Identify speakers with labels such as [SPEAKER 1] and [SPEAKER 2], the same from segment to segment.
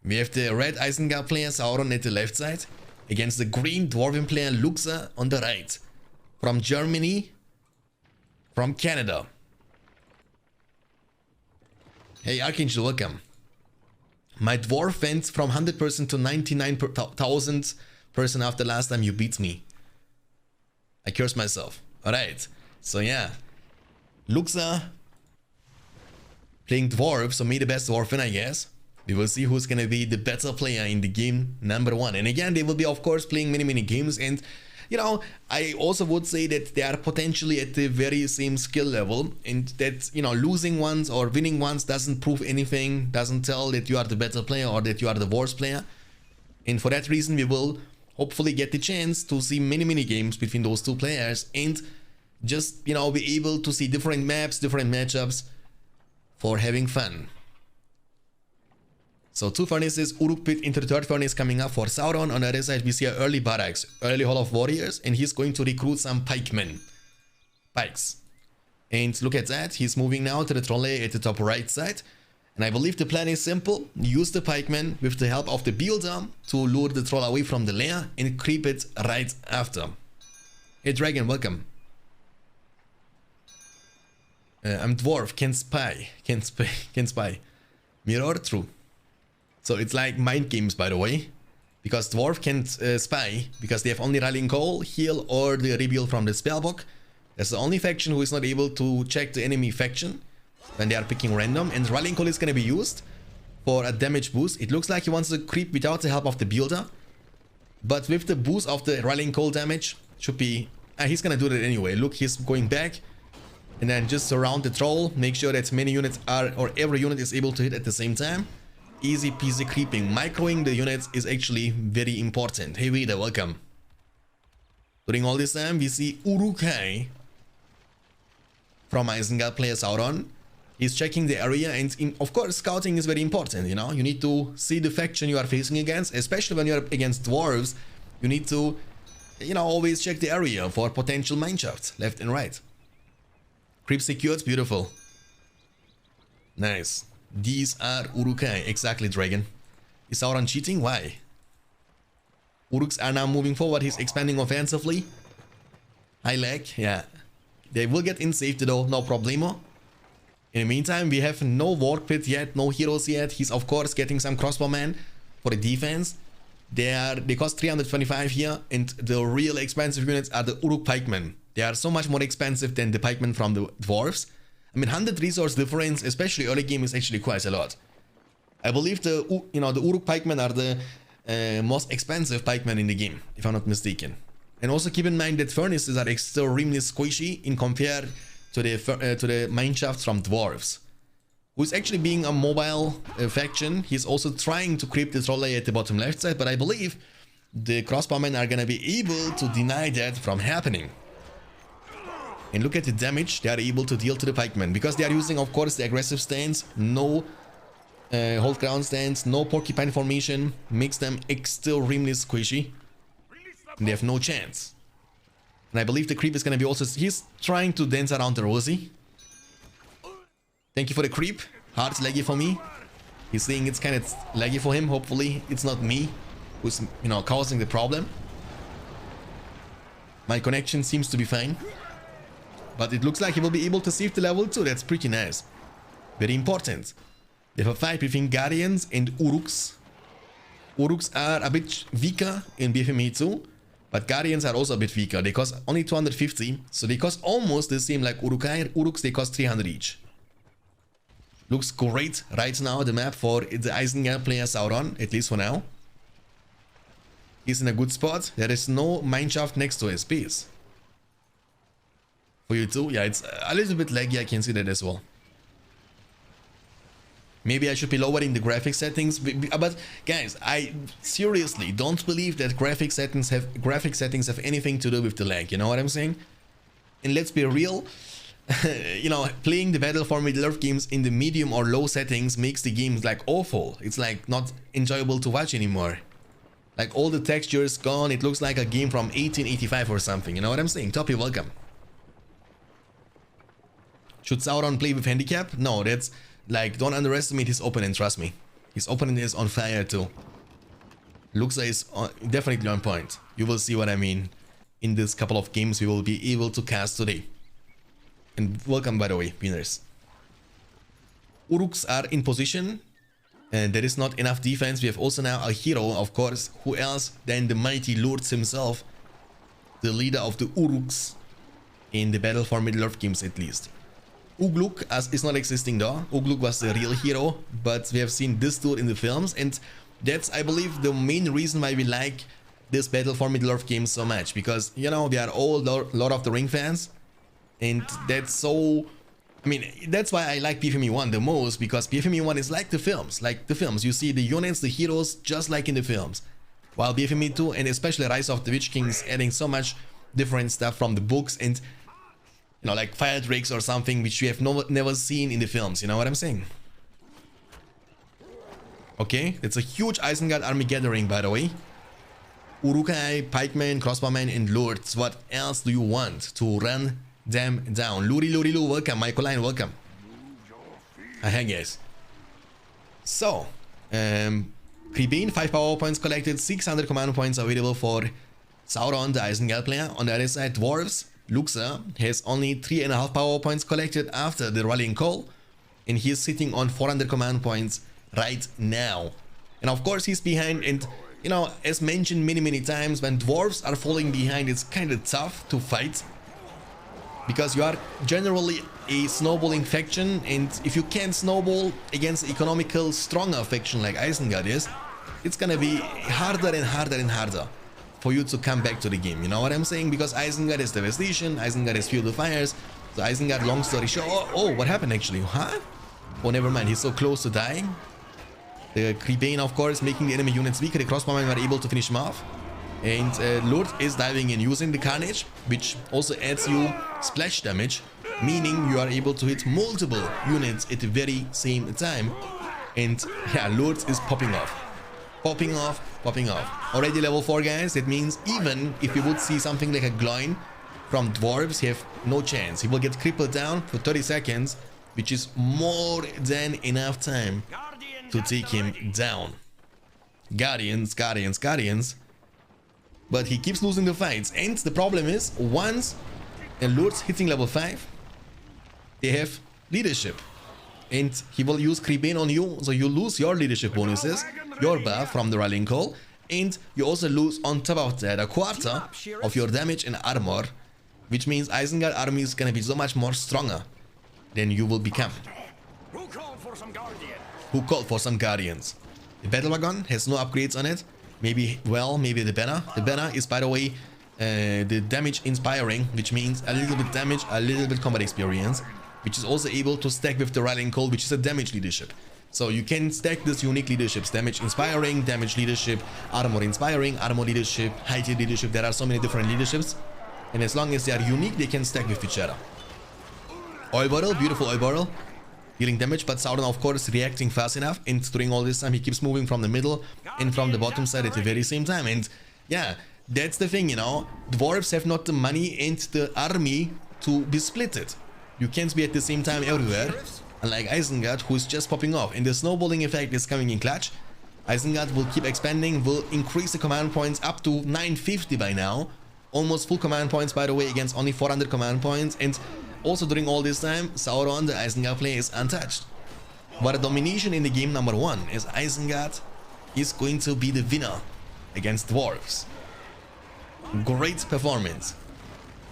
[SPEAKER 1] We have the red Isengard player Sauron at the left side against the green Dwarven player Luxa on the right. From Germany, from Canada. Hey Archangel, welcome. My dwarf went from 100% to 99,000% after last time you beat me. I cursed myself. Alright, so yeah. Luxa playing dwarf, so me the best dwarf win, I guess. We will see who's gonna be the better player in the game number 1. And again, they will be of course playing many games, and you know, I also would say that they are potentially at the very same skill level, and that, you know, losing once or winning once doesn't prove anything, doesn't tell that you are the better player or that you are the worse player. And for that reason, we will hopefully get the chance to see many games between those two players and just, you know, be able to see different maps, different matchups for having fun. So 2 furnaces, Uruk pit into the 3rd furnace coming up for Sauron. On the other side, we see an early barracks, early Hall of Warriors, and he's going to recruit some pikemen. Pikes. And look at that, he's moving now to the trolley at the top right side. And I believe the plan is simple. Use the pikemen with the help of the builder to lure the troll away from the lair and creep it right after. Hey Dragon, welcome. I'm dwarf, can spy. Mirror, true. So it's like mind games, by the way, because dwarf can't spy because they have only rallying call, heal, or the rebuild from the spellbook. That's the only faction who is not able to check the enemy faction when they are picking random, and rallying call is going to be used for a damage boost. It looks like he wants to creep without the help of the builder, but with the boost of the rallying call damage, should be he's going to do that anyway. Look, he's going back and then just surround the troll, make sure that many units are, or every unit is able to hit at the same time. Easy peasy creeping. Microing the units is actually very important. Hey Veda, welcome. During all this time, we see Uruk-hai from Isengard player Sauron. He's checking the area, and of course scouting is very important, you know. You need to see the faction you are facing against, especially when you are against dwarves. You need to, you know, always check the area for potential mineshafts, left and right. Creep secured, beautiful. Nice. These are Uruk-hai, exactly, Dragon. Is Sauron cheating? Why? Uruks are now moving forward, he's expanding offensively. High lag, yeah. They will get in safety though, no problemo. In the meantime, we have no war pit yet, no heroes yet. He's of course getting some crossbowmen for the defense. They cost 325 here, and the real expensive units are the Uruk pikemen. They are so much more expensive than the pikemen from the dwarves. I mean, 100 resource difference, especially early game, is actually quite a lot. I believe the Uruk pikemen are the most expensive pikemen in the game, if I'm not mistaken. And also keep in mind that furnaces are extremely squishy in compared to the mineshafts from dwarves. Who is actually being a mobile faction. He's also trying to creep the trolley at the bottom left side, but I believe the crossbowmen are gonna be able to deny that from happening. And look at the damage they are able to deal to the pikemen, because they are using, of course, the aggressive stance, no hold ground stance, no porcupine formation, makes them extremely squishy, and they have no chance. And I believe the creep is gonna be also, he's trying to dance around the Rosie. Thank you for the creep. Hard laggy for me. He's saying it's kind of laggy for him. Hopefully it's not me who's, you know, causing the problem. My connection seems to be fine. But it looks like he will be able to save the level too. That's pretty nice. Very important. We have a fight between Guardians and Uruks. Uruks are a bit weaker in BFME 2, but Guardians are also a bit weaker. They cost only 250, so they cost almost the same like Uruk-hai. Uruks, they cost 300 each. Looks great right now, the map for the Isengard player Sauron, at least for now. He's in a good spot. There is no mineshaft next to his base. For you too? Yeah, it's a little bit laggy, I can see that as well. Maybe I should be lowering the graphic settings, but guys, I seriously don't believe that graphic settings have anything to do with the lag, you know what I'm saying? And let's be real, you know, playing the Battle for Middle-earth games in the medium or low settings makes the games like awful. It's like not enjoyable to watch anymore. Like all the textures gone, it looks like a game from 1885 or something, you know what I'm saying? Toppy, welcome. Should Sauron play with handicap? No, that's like, don't underestimate his opponent, trust me. His opponent is on fire too. Luxa is definitely on point. You will see what I mean in this couple of games we will be able to cast today. And welcome, by the way, winners. Uruks are in position, and there is not enough defense. We have also now a hero, of course. Who else than the mighty Lords himself, the leader of the Uruks in the Battle for Middle-earth games, at least. Ugluk is not existing though. Ugluk was the real hero, but we have seen this dude in the films, and that's, I believe, the main reason why we like this Battle for Middle-earth game so much, because, you know, we are all Lord of the Ring fans, and that's so... I mean, that's why I like BFME 1 the most, because BFME 1 is like the films. You see the units, the heroes, just like in the films. While BFME 2, and especially Rise of the Witch King, is adding so much different stuff from the books, and, you know, like fire drakes or something, which we have never seen in the films, you know what I'm saying? Okay, it's a huge Isengard army gathering, by the way. Urukai, pikemen, crossbowmen, and lords. What else do you want to run them down? Luri, welcome. Michaeline, welcome. Hi guys. So, Creebane, 5 power points collected, 600 command points available for Sauron, the Isengard player. On the other side, dwarves, Luxa has only 3.5 power points collected after the rallying call, and he is sitting on 400 command points right now. And of course he's behind, and you know, as mentioned many times, when dwarves are falling behind, it's kind of tough to fight, because you are generally a snowballing faction, and if you can't snowball against economical stronger faction like Isengard is, it's gonna be harder and harder for you to come back to the game, you know what I'm saying? Because Isengard is devastation, Isengard is fuel the fires, so Isengard, long story short... Oh, what happened actually? Huh? Oh, never mind, he's so close to dying. The Creebane, of course, making the enemy units weaker. The crossbowmen were able to finish him off. And Lord is diving in using the Carnage, which also adds you splash damage, meaning you are able to hit multiple units at the very same time. And yeah, Lord is popping off. Popping off. Already level 4, guys. That means even if you would see something like a Gloin from dwarves, you have no chance. He will get crippled down for 30 seconds, which is more than enough time to take him down. Guardians. But he keeps losing the fights. And the problem is, once a Lord's hitting level 5, they have leadership. And he will use Creebane on you, so you lose your leadership bonuses, your buff from the rallying call, and you also lose on top of that a quarter of your damage and armor, which means Isengard army is gonna be so much more stronger than you will become. Who called for some guardians? The battle wagon has no upgrades on it. Maybe the banner. The banner is, by the way, the damage inspiring, which means a little bit damage, a little bit combat experience, which is also able to stack with the rallying call, which is a damage leadership. So you can stack this unique leaderships: damage inspiring, damage leadership, armor inspiring, armor leadership, high tier leadership. There are so many different leaderships, and as long as they are unique, they can stack with each other. Oil bottle, beautiful oil bottle, dealing damage, but Sauron, of course, reacting fast enough, and during all this time he keeps moving from the middle and from the bottom side at the very same time. And yeah, that's the thing, you know, dwarves have not the money and the army to be splitted. You can't be at the same time everywhere, unlike Isengard, who is just popping off, and the snowballing effect is coming in clutch. Isengard will keep expanding, will increase the command points up to 950 by now, almost full command points, by the way, against only 400 command points. And also during all this time, Sauron, the Isengard player, is untouched. But a domination in the game number 1 is Isengard is going to be the winner against dwarves. Great performance.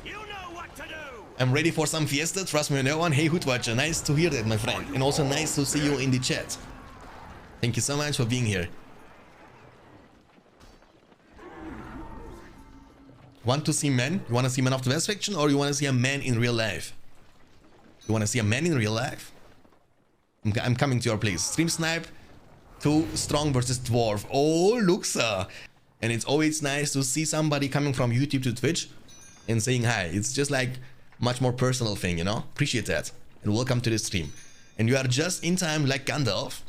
[SPEAKER 1] You know what to do. I'm ready for some fiesta, trust me on that one. Hey Hoodwatcher, nice to hear that, my friend. And also nice to see you in the chat. Thank you so much for being here. Want to see men? You want to see men of the West faction, or you want to see a man in real life? You want to see a man in real life? I'm coming to your place. Stream Snipe, 2 strong versus dwarf. Oh, Luxa. And it's always nice to see somebody coming from YouTube to Twitch and saying hi. It's just like much more personal thing, you know? Appreciate that. And welcome to the stream. And you are just in time like Gandalf,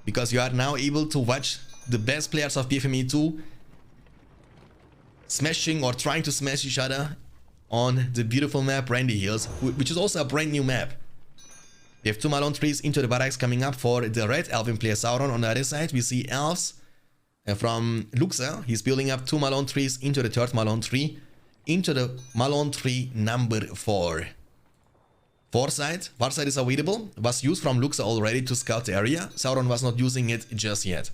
[SPEAKER 1] because you are now able to watch the best players of BFME 2 smashing or trying to smash each other on the beautiful map Brandy Hills, which is also a brand new map. We have 2 Malone trees into the barracks coming up for the red Elven player Sauron. On the other side, we see elves from Luxa. He's building up 2 Malone trees into the 3rd Malone tree, into the Malone tree number 4. Foresight is available, was used from Luxa already to scout the area. Sauron was not using it just yet.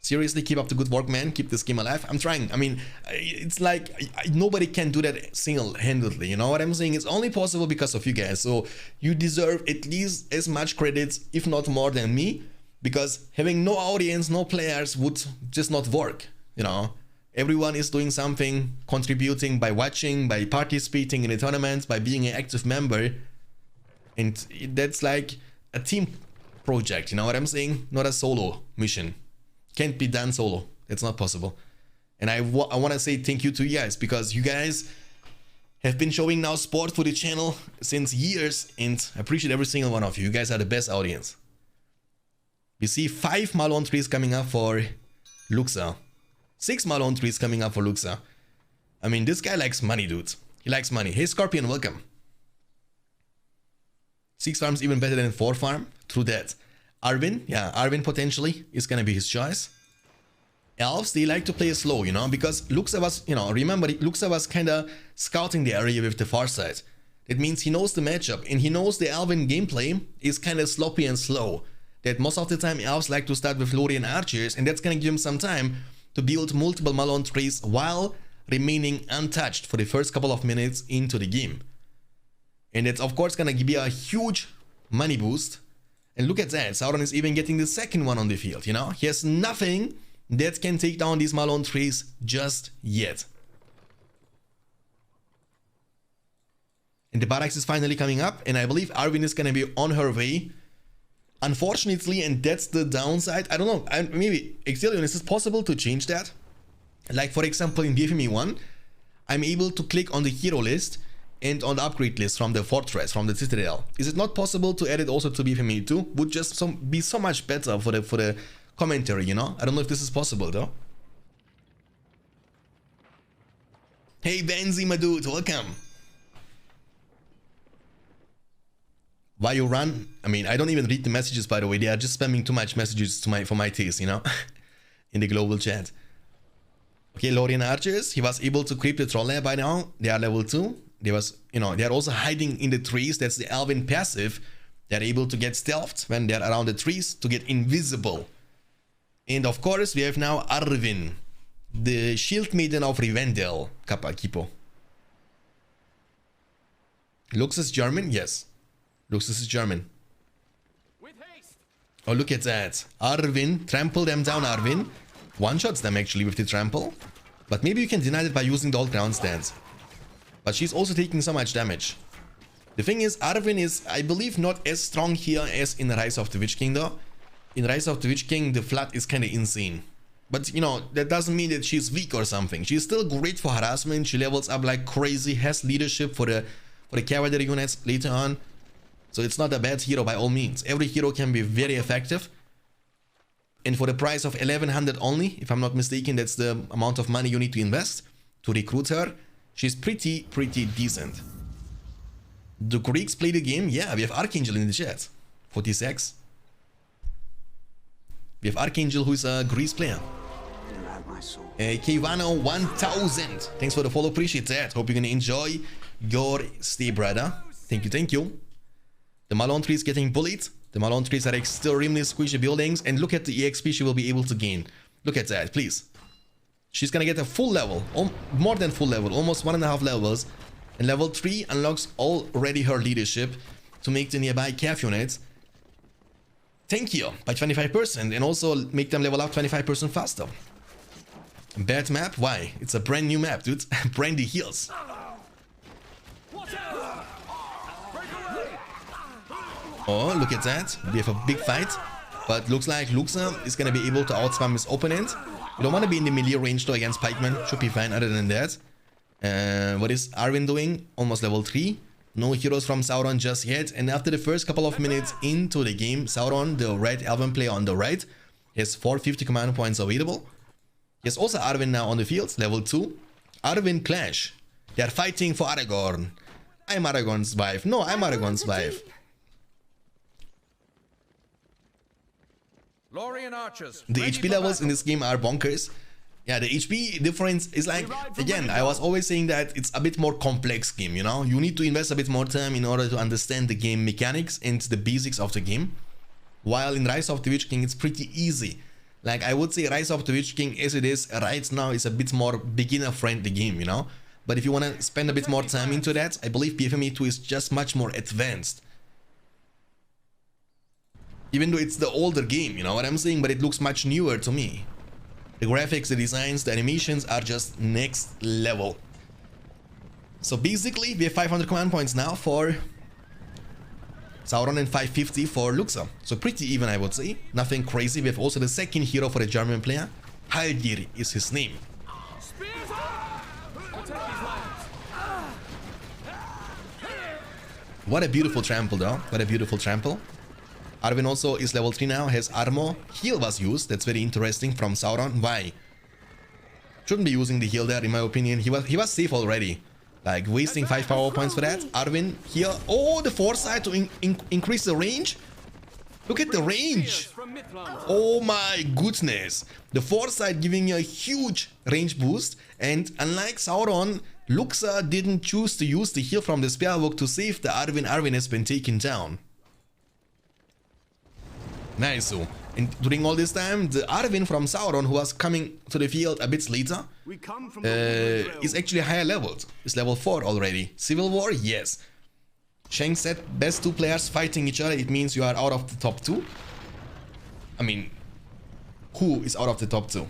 [SPEAKER 1] Seriously, keep up the good work, man. Keep this game alive. I'm trying. I mean, it's like nobody can do that single-handedly. You know what I'm saying? It's only possible because of you guys. So you deserve at least as much credit, if not more than me, because having no audience, no players would just not work. You know, everyone is doing something, contributing by watching, by participating in the tournaments, by being an active member. And that's like a team project. You know what I'm saying? Not a solo mission. Can't be done solo. It's not possible. And I want to say thank you to you guys, because you guys have been showing now support for the channel since years, and I appreciate every single one of you. You guys are the best audience. We see 5 Malone trees coming up for Luxa. 6 Malone trees coming up for Luxa. I mean, this guy likes money, dude. He likes money. Hey, Scorpion, welcome. 6 farms even better than 4 farm. True that. Arvin, yeah, Arvin potentially is gonna be his choice. Elves, they like to play slow, you know, because Luxa was, you know, remember, Luxa was kinda scouting the area with the Farsight. That means he knows the matchup, and he knows the Elven gameplay is kinda sloppy and slow. That most of the time Elves like to start with Lorien archers, and that's gonna give him some time to build multiple Malone trees while remaining untouched for the first couple of minutes into the game. And it's of course gonna be a huge money boost. And look at that, Sauron is even getting the second one on the field, you know? He has nothing that can take down these Malone trees just yet. And the barracks is finally coming up, and I believe Arvin is gonna be on her way. Unfortunately, and that's the downside, I don't know, maybe, Exilion, is it possible to change that? Like for example in BFME 1, I'm able to click on the hero list and on the upgrade list from the fortress, from the citadel. Is it not possible to add it also to BFME 2? Would just be so much better for the commentary, you know? I don't know if this is possible though. Hey Benzi, my dude, welcome. Why you run? I mean, I don't even read the messages, by the way. They are just spamming too much messages for my taste, you know? In the global chat. Okay, Lorien archers, he was able to creep the troll lair by now. They are level 2. They are also hiding in the trees. That's the Elven passive. They're able to get stealthed when they're around the trees to get invisible. And of course, we have now Arvin, the shield maiden of Rivendell, Kappa Kipo. Lux is German? Yes. Lux is German. Oh, look at that. Arvin, trample them down, Arvin. One-shots them actually with the trample. But maybe you can deny it by using the old ground stance. But she's also taking so much damage. The thing is, Arvin is, I believe, not as strong here as in Rise of the Witch King though. In Rise of the Witch King, the flood is kinda insane. But, you know, that doesn't mean that she's weak or something. She's still great for harassment, she levels up like crazy, has leadership for the cavalry units later on. So it's not a bad hero by all means. Every hero can be very effective. And for the price of 1100 only, if I'm not mistaken, that's the amount of money you need to invest to recruit her. She's pretty decent. Do Greeks play the game? Yeah, we have Archangel in the chat. 46. We have Archangel, who's a Greece player. Kivano 1000. Thanks for the follow, appreciate that. Hope you're gonna enjoy your stay, brother. Thank you. The Malone tree is getting bullied. The Malone trees are extremely squishy buildings, and look at the EXP she will be able to gain. Look at that, please. She's gonna get a full level, more than full level, almost 1.5 levels. And level 3 unlocks already her leadership to make the nearby calf units tankier by 25% and also make them level up 25% faster. Bad map? Why? It's a brand new map, dude. Brandy heals. Oh, look at that. We have a big fight. But looks like Luxa is gonna be able to outspam his opponent. You don't want to be in the melee range though against pikemen. Should be fine other than that. What is Arvin doing? Almost level 3. No heroes from Sauron just yet. And after the first couple of minutes into the game, Sauron, the red Elven player on the right, has 450 command points available. There's also Arvin now on the field, level 2. Arvin clash. They are fighting for Aragorn. I'm Aragorn's wife. No, I'm Aragorn's wife. The HP levels in this game are bonkers. Yeah, the HP difference is like, again, I was always saying that it's a bit more complex game, you know? You need to invest a bit more time in order to understand the game mechanics and the basics of the game. While in Rise of the Witch King, it's pretty easy. Like, I would say Rise of the Witch King, as it is right now, is a bit more beginner-friendly game, you know? But if you want to spend a bit more time into that, I believe BFME 2 is just much more advanced. Even though it's the older game, you know what I'm saying? But it looks much newer to me. The graphics, the designs, the animations are just next level. So basically, we have 500 command points now for Sauron and 550 for Luxa. So pretty even, I would say. Nothing crazy. We have also the second hero for the German player. Haldir is his name. What a beautiful trample though. What a beautiful trample. Arwen also is level 3 now, has armor. Heal was used, that's very interesting from Sauron. Why? Shouldn't be using the heal there, in my opinion. He was safe already. Like, wasting 5 power points for that. Arwen, heal. Oh, the foresight to increase the range. Look at the range. Oh my goodness. The foresight giving you a huge range boost. And unlike Sauron, Luxa didn't choose to use the heal from the spellbook to save the Arwen. Arwen has been taken down. Nice. So, and during all this time, the Arwen from Sauron, who was coming to the field a bit later, is actually higher leveled. Is level 4 already. Civil War? Yes. Shanks said, best 2 players fighting each other, it means you are out of the top 2. I mean, who is out of the top 2?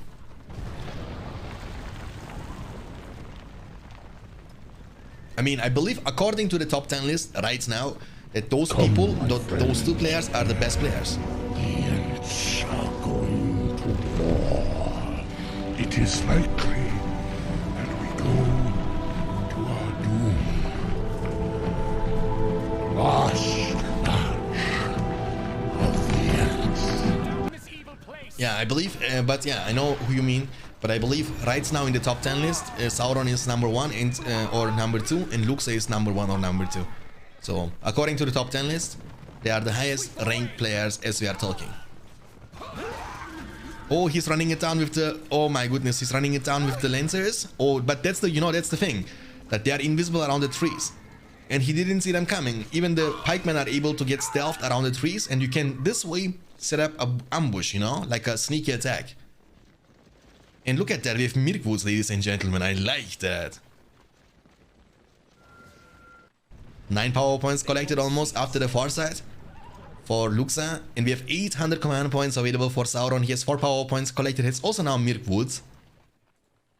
[SPEAKER 1] I mean, I believe according to the top 10 list right now, that those people, those 2 players are the best players.
[SPEAKER 2] The Ents are going to war. It is likely that we go to our doom. Last match of the Ents.
[SPEAKER 1] Yeah, I believe, but yeah, I know who you mean. But I believe right now in the top 10 list, Sauron is number 1 and or number 2, and Luxa is number 1 or number 2. So, according to the top 10 list, they are the highest ranked players as we are talking. Oh, he's running it down with the... Oh my goodness, he's running it down with the Lancers. Oh, but that's the, you know, that's the thing. That they are invisible around the trees. And he didn't see them coming. Even the pikemen are able to get stealthed around the trees. And you can, this way, set up an ambush, you know? Like a sneaky attack. And look at that, we have Mirkwoods, ladies and gentlemen. I like that. 9 power points collected almost after the foresight for Luxa, and we have 800 command points available for Sauron. He has 4 power points collected. It's also now Mirkwoods.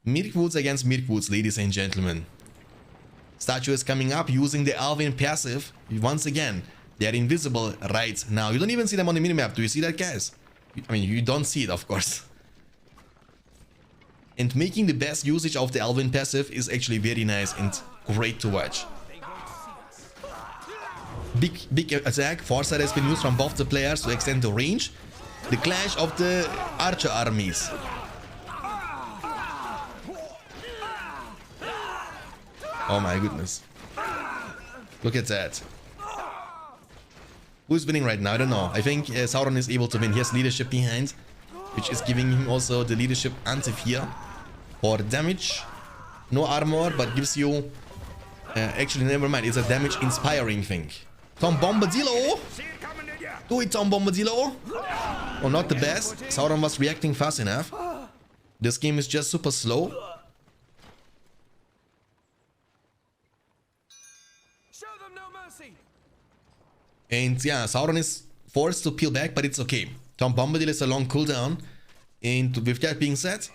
[SPEAKER 1] Mirkwoods against Mirkwoods, ladies and gentlemen. Statue is coming up using the Alvin passive. Once again, they are invisible right now. You don't even see them on the minimap. Do you see that, guys? I mean, you don't see it, of course. And making the best usage of the Alvin passive is actually very nice and great to watch. Big attack. Foresight has been used from both the players to extend the range. The clash of the archer armies. Oh my goodness. Look at that. Who's winning right now? I don't know. I think Sauron is able to win. He has leadership behind, which is giving him also the leadership anti-fear for damage. No armor, but gives you... actually, never mind. It's a damage inspiring thing. Tom Bombadillo! Do it, Tom Bombadillo! Oh, not the best. Sauron was reacting fast enough. This game is just super slow.
[SPEAKER 3] Show them no mercy.
[SPEAKER 1] And yeah, Sauron is forced to peel back, but it's okay. Tom Bombadil is a long cooldown. And with that being said,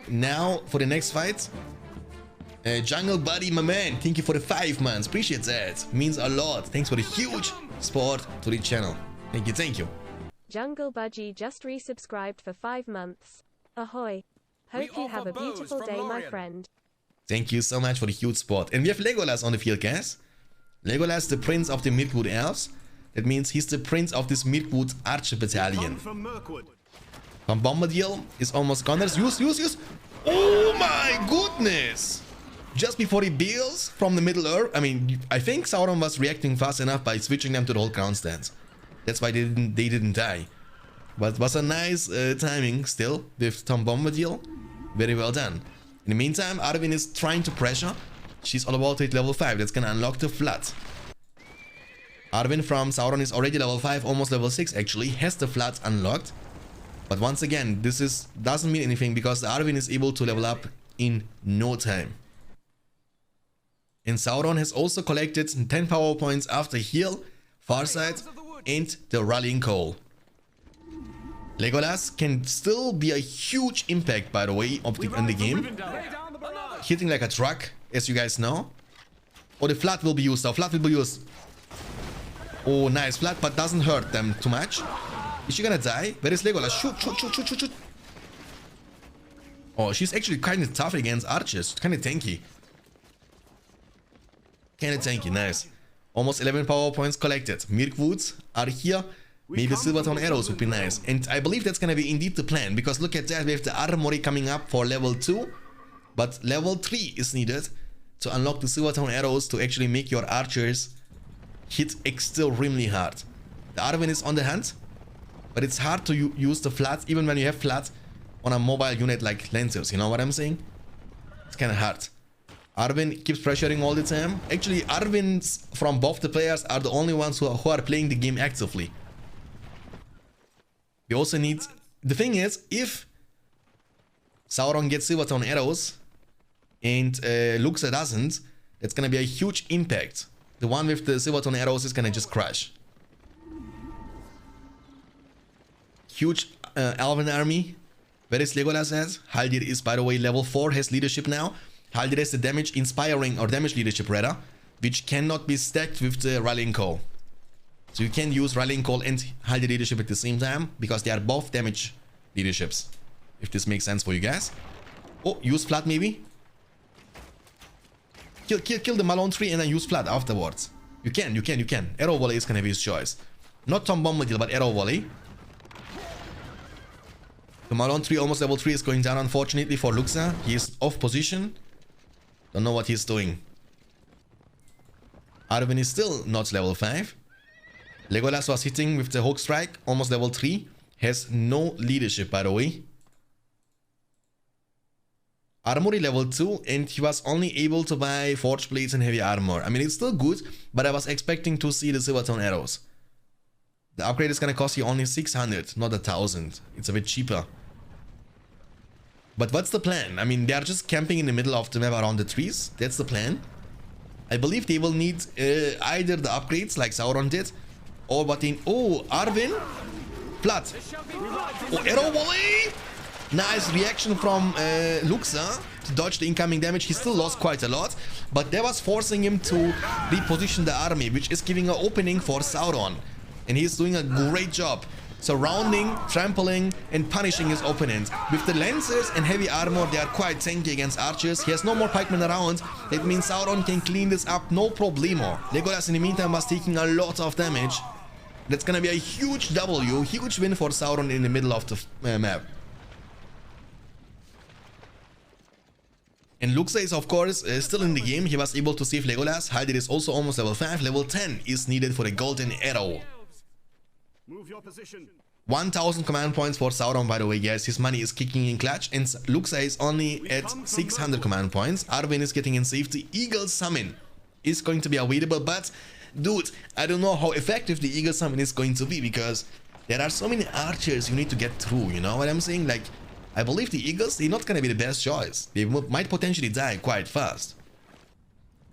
[SPEAKER 1] now for the next fight. Jungle Buddy, my man, thank you for the 5 months. Appreciate that. Means a lot. Thanks for the huge support to the channel. Thank you, thank you.
[SPEAKER 4] Jungle Budgie just resubscribed for 5 months. Ahoy. Hope you have a beautiful day, my friend.
[SPEAKER 1] Thank you so much for the huge support. And we have Legolas on the field, guys. Legolas, the prince of the Mirkwood elves. That means he's the prince of this Mirkwood archer battalion. From Bombadil is almost gone. There's use. Oh my goodness! Just before he bails from the Middle Earth. I mean, I think Sauron was reacting fast enough by switching them to the whole ground stance. That's why they didn't die. But was a nice timing still with Tom Bombadil. Very well done. In the meantime, Arvin is trying to pressure. She's all about to hit level 5. That's gonna unlock the flood. Arvin from Sauron is already level 5, almost level 6 actually. Has the flood unlocked. But once again, this doesn't mean anything because Arvin is able to level up in no time. And Sauron has also collected 10 power points after heal, Farsight, and the rallying call. Legolas can still be a huge impact, by the way, in the game. Hitting like a truck, as you guys know. Oh, the flood will be used. The flood will be used. Oh, nice flood, but doesn't hurt them too much. Is she gonna die? Where is Legolas? Shoot, shoot, shoot, shoot, shoot, shoot. Oh, she's actually kind of tough against archers. Kind of tanky. Kind of tanky, nice. Almost 11 power points collected. Mirkwoods are here. Maybe Silvertown arrows would be nice. And I believe that's gonna be indeed the plan. Because look at that, we have the armory coming up for level 2. But level 3 is needed to unlock the Silvertown arrows to actually make your archers hit extremely hard. The Arvin is on the hunt. But it's hard to use the floods even when you have floods on a mobile unit like Lancers. You know what I'm saying? It's kind of hard. Arvin keeps pressuring all the time. Actually, Arvins from both the players are the only ones who are playing the game actively. We also need... The thing is, if Sauron gets Silvertown arrows and Luxa doesn't, that's gonna be a huge impact. The one with the Silvertown arrows is gonna just crash. Huge Elven army. Where is Legolas at? Haldir is, by the way, level 4, has leadership now. Haldir has the damage inspiring, or damage leadership rather, which cannot be stacked with the rallying call. So you can use rallying call and Haldir leadership at the same time, because they are both damage leaderships. If this makes sense for you guys. Oh, use flood maybe? Kill the Malone tree and then use flood afterwards. You can. Arrow volley is gonna be his choice. Not Tom Bombadil, but arrow volley. The Malone tree, almost level 3, is going down unfortunately for Luxa. He is off position. Don't know what he's doing. Arvin is still not level 5. Legolas was hitting with the Hawk Strike, almost level 3. Has no leadership, by the way. Armory level 2, and he was only able to buy Forge Blades and Heavy Armor. I mean, it's still good, but I was expecting to see the Silvertown arrows. The upgrade is gonna cost you only 600, not 1000. It's a bit cheaper. But what's the plan? I mean, they are just camping in the middle of the map around the trees. That's the plan. I believe they will need either the upgrades like Sauron did, or what in... Oh, Arvin! Flood! Oh, arrow volley! Nice reaction from Luxa to dodge the incoming damage. He still lost quite a lot, but that was forcing him to reposition the army, which is giving an opening for Sauron. And he's doing a great job. Surrounding, trampling, and punishing his opponent. With the Lancers and Heavy Armor, they are quite tanky against archers. He has no more pikemen around. That means Sauron can clean this up no problemo. Legolas in the meantime was taking a lot of damage. That's gonna be a huge W, huge win for Sauron in the middle of the map. And Luxa is of course still in the game. He was able to save Legolas. Haldir is also almost level 5. Level 10 is needed for the golden arrow.
[SPEAKER 5] Move your position.
[SPEAKER 1] 1000 command points for Sauron, by the way, guys. His money is kicking in clutch, and Luxa is only at 600 command points. Arvin is getting in safety. Eagle Summon is going to be available, but dude, I don't know how effective the Eagle Summon is going to be, because there are so many archers you need to get through, you know what I'm saying? Like, I believe the Eagles, they're not gonna be the best choice. They might potentially die quite fast.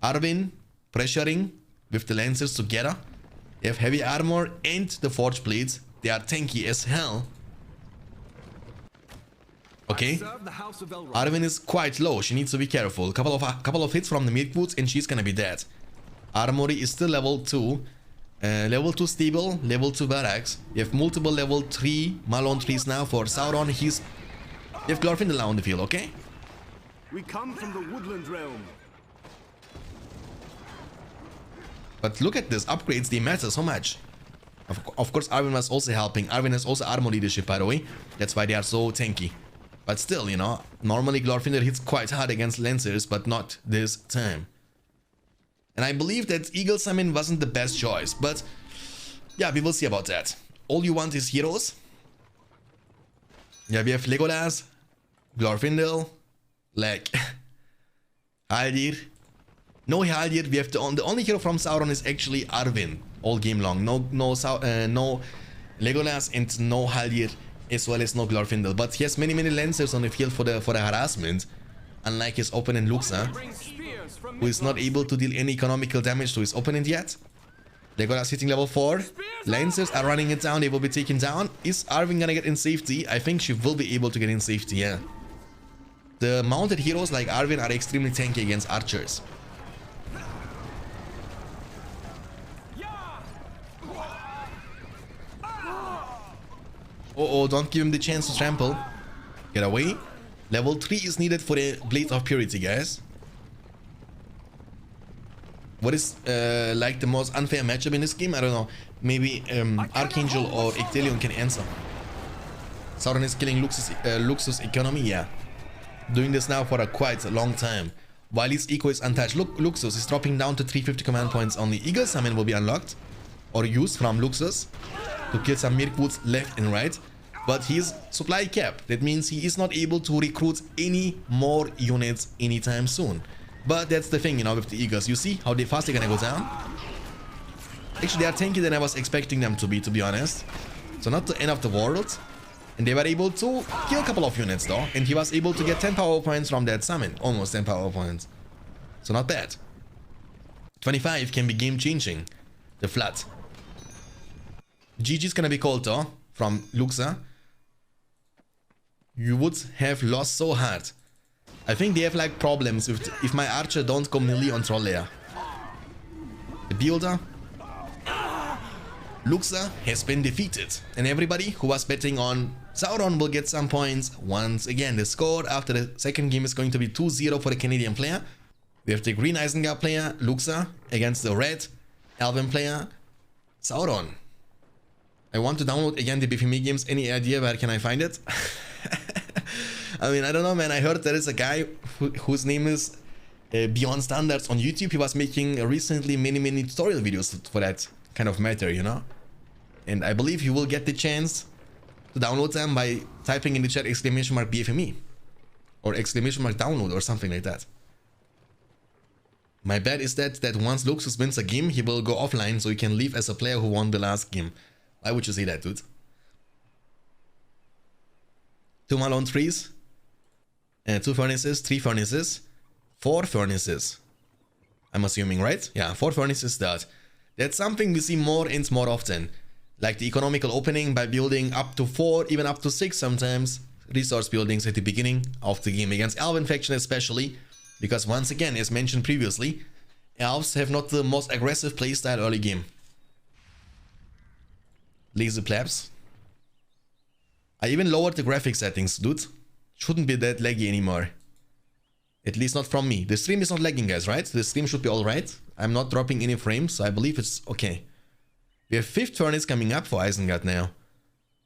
[SPEAKER 1] Arvin pressuring with the Lancers together. They have Heavy Armor and the Forge Blades. They are tanky as hell. Okay. Arvin is quite low. She needs to be careful. Couple of hits from the Mirkwoods and she's gonna be dead. Armory is still level 2. Level 2 stable, level 2 barracks. You have multiple level 3 Malone trees now for Sauron. You have Glorfindel on the field, okay?
[SPEAKER 5] We come from the woodland realm.
[SPEAKER 1] But look at this, upgrades, they matter so much. Of course, Arvin was also helping. Arvin has also armor leadership, by the way. That's why they are so tanky. But still, you know, normally Glorfindel hits quite hard against Lancers, but not this time. And I believe that Eagle Summon wasn't the best choice, but yeah, we will see about that. All you want is heroes. Yeah, we have Legolas, Glorfindel, like Haldir. No Haldir. We have the only hero from Sauron is actually Arwen all game long. No Legolas and no Haldir, as well as no Glorfindel. But he has many lancers on the field for the harassment, unlike his opponent Luxa, who is not able to deal any economical damage to his opponent yet. Legolas hitting level 4. Lancers are running it down. They will be taken down. Is Arwen gonna get in safety? I think she will be able to get in safety, yeah. The mounted heroes like Arwen are extremely tanky against archers. Oh, don't give him the chance to trample. Get away. Level 3 is needed for the Blade of Purity, guys. What is like the most unfair matchup in this game? I don't know. Maybe Archangel or Ectelion can answer. Sauron is killing Luxus economy, yeah. Doing this now for quite a long time. While his eco is untouched. Look, Luxus is dropping down to 350 command points only. Eagle Summon will be unlocked or used from Luxus to kill some Mirkwoods left and right. But he is supply capped. That means he is not able to recruit any more units anytime soon. But that's the thing, you know, with the Eagles. You see how fast they're gonna go down? Actually, they are tankier than I was expecting them to be honest. So not the end of the world. And they were able to kill a couple of units though. And he was able to get 10 power points from that summon. Almost 10 power points. So not bad. 25 can be game changing. The Flood. GG is gonna be called though. From Luxa. You would have lost so hard. I think they have like problems with if my archer don't go melee on troll layer. The builder. Luxa has been defeated. And everybody who was betting on Sauron will get some points. Once again, the score after the second game is going to be 2-0 for the Canadian player. We have the green Isengard player, Luxa, against the red Elven player, Sauron. I want to download again the BFME games. Any idea where can I find it? I mean, I don't know, man. I heard there is a guy whose name is Beyond Standards on YouTube. He was making recently many tutorial videos for that kind of matter, you know. And I believe you will get the chance to download them by typing in the chat !BFME or !download or something like that. My bet is that once Luxus wins a game, he will go offline so he can leave as a player who won the last game. Why would you say that, dude? 2 Malone 3s, 2 furnaces, 3 furnaces, 4 furnaces. I'm assuming, right? Yeah, 4 furnaces start. That's something we see more and more often. Like the economical opening by building up to 4, even up to 6 sometimes, resource buildings at the beginning of the game. Against Elven faction especially, because once again, as mentioned previously, Elves have not the most aggressive playstyle early game. Lazy plebs. I even lowered the graphic settings, dude. Shouldn't be that laggy anymore. At least not from me. The stream is not lagging, guys, right? The stream should be alright. I'm not dropping any frames, so I believe it's okay. We have 5th furnace coming up for Isengard now.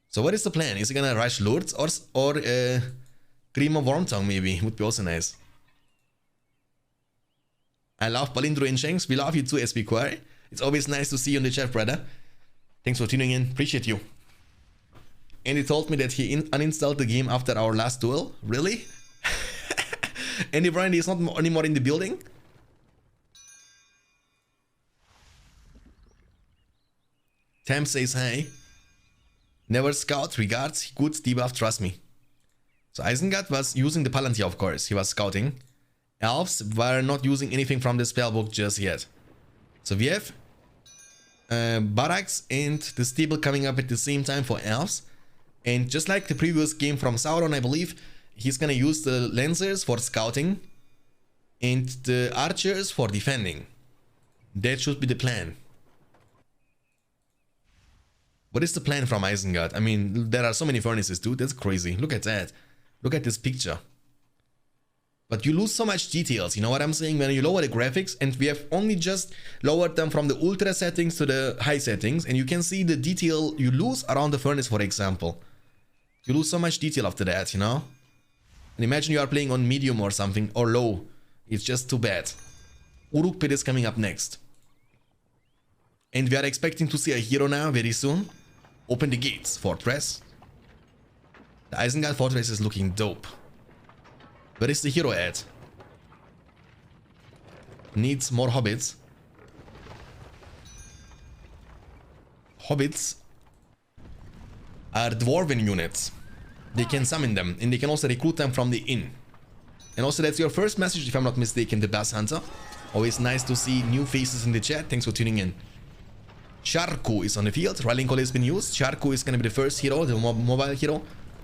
[SPEAKER 1] So what is the plan? Is he gonna rush Lourdes or Grima Wormtongue maybe? Would be also nice. I love Balindro and Shanks. We love you too, SB Quarry. It's always nice to see you in the chat, brother. Thanks for tuning in. Appreciate you. And he told me that he uninstalled the game after our last duel. Really? Andy Brandy is not anymore in the building? Tam says hi. Never scout, regards, good debuff, trust me. So Isengard was using the Palantir, of course. He was scouting. Elves were not using anything from the spellbook just yet. So we have barracks and the stable coming up at the same time for elves. And just like the previous game from Sauron, I believe, he's gonna use the Lancers for scouting and the Archers for defending. That should be the plan. What is the plan from Isengard? I mean, there are so many furnaces, dude. That's crazy. Look at that. Look at this picture. But you lose so much details, you know what I'm saying? When you lower the graphics, and we have only just lowered them from the ultra settings to the high settings, and you can see the detail you lose around the furnace, for example. You lose so much detail after that, you know? And imagine you are playing on medium or something, or low. It's just too bad. Uruk Pit is coming up next. And we are expecting to see a hero now very soon. Open the gates, Fortress. The Isengard Fortress is looking dope. Where is the hero at? Needs more hobbits. Hobbits are dwarven units. They can summon them, and they can also recruit them from the inn. And also that's your first message, if I'm not mistaken, the Bass Hunter. Always nice to see new faces in the chat. Thanks for tuning in. Sharku is on the field. Rallying call has been used. Sharku is going to be the first hero, the mobile hero.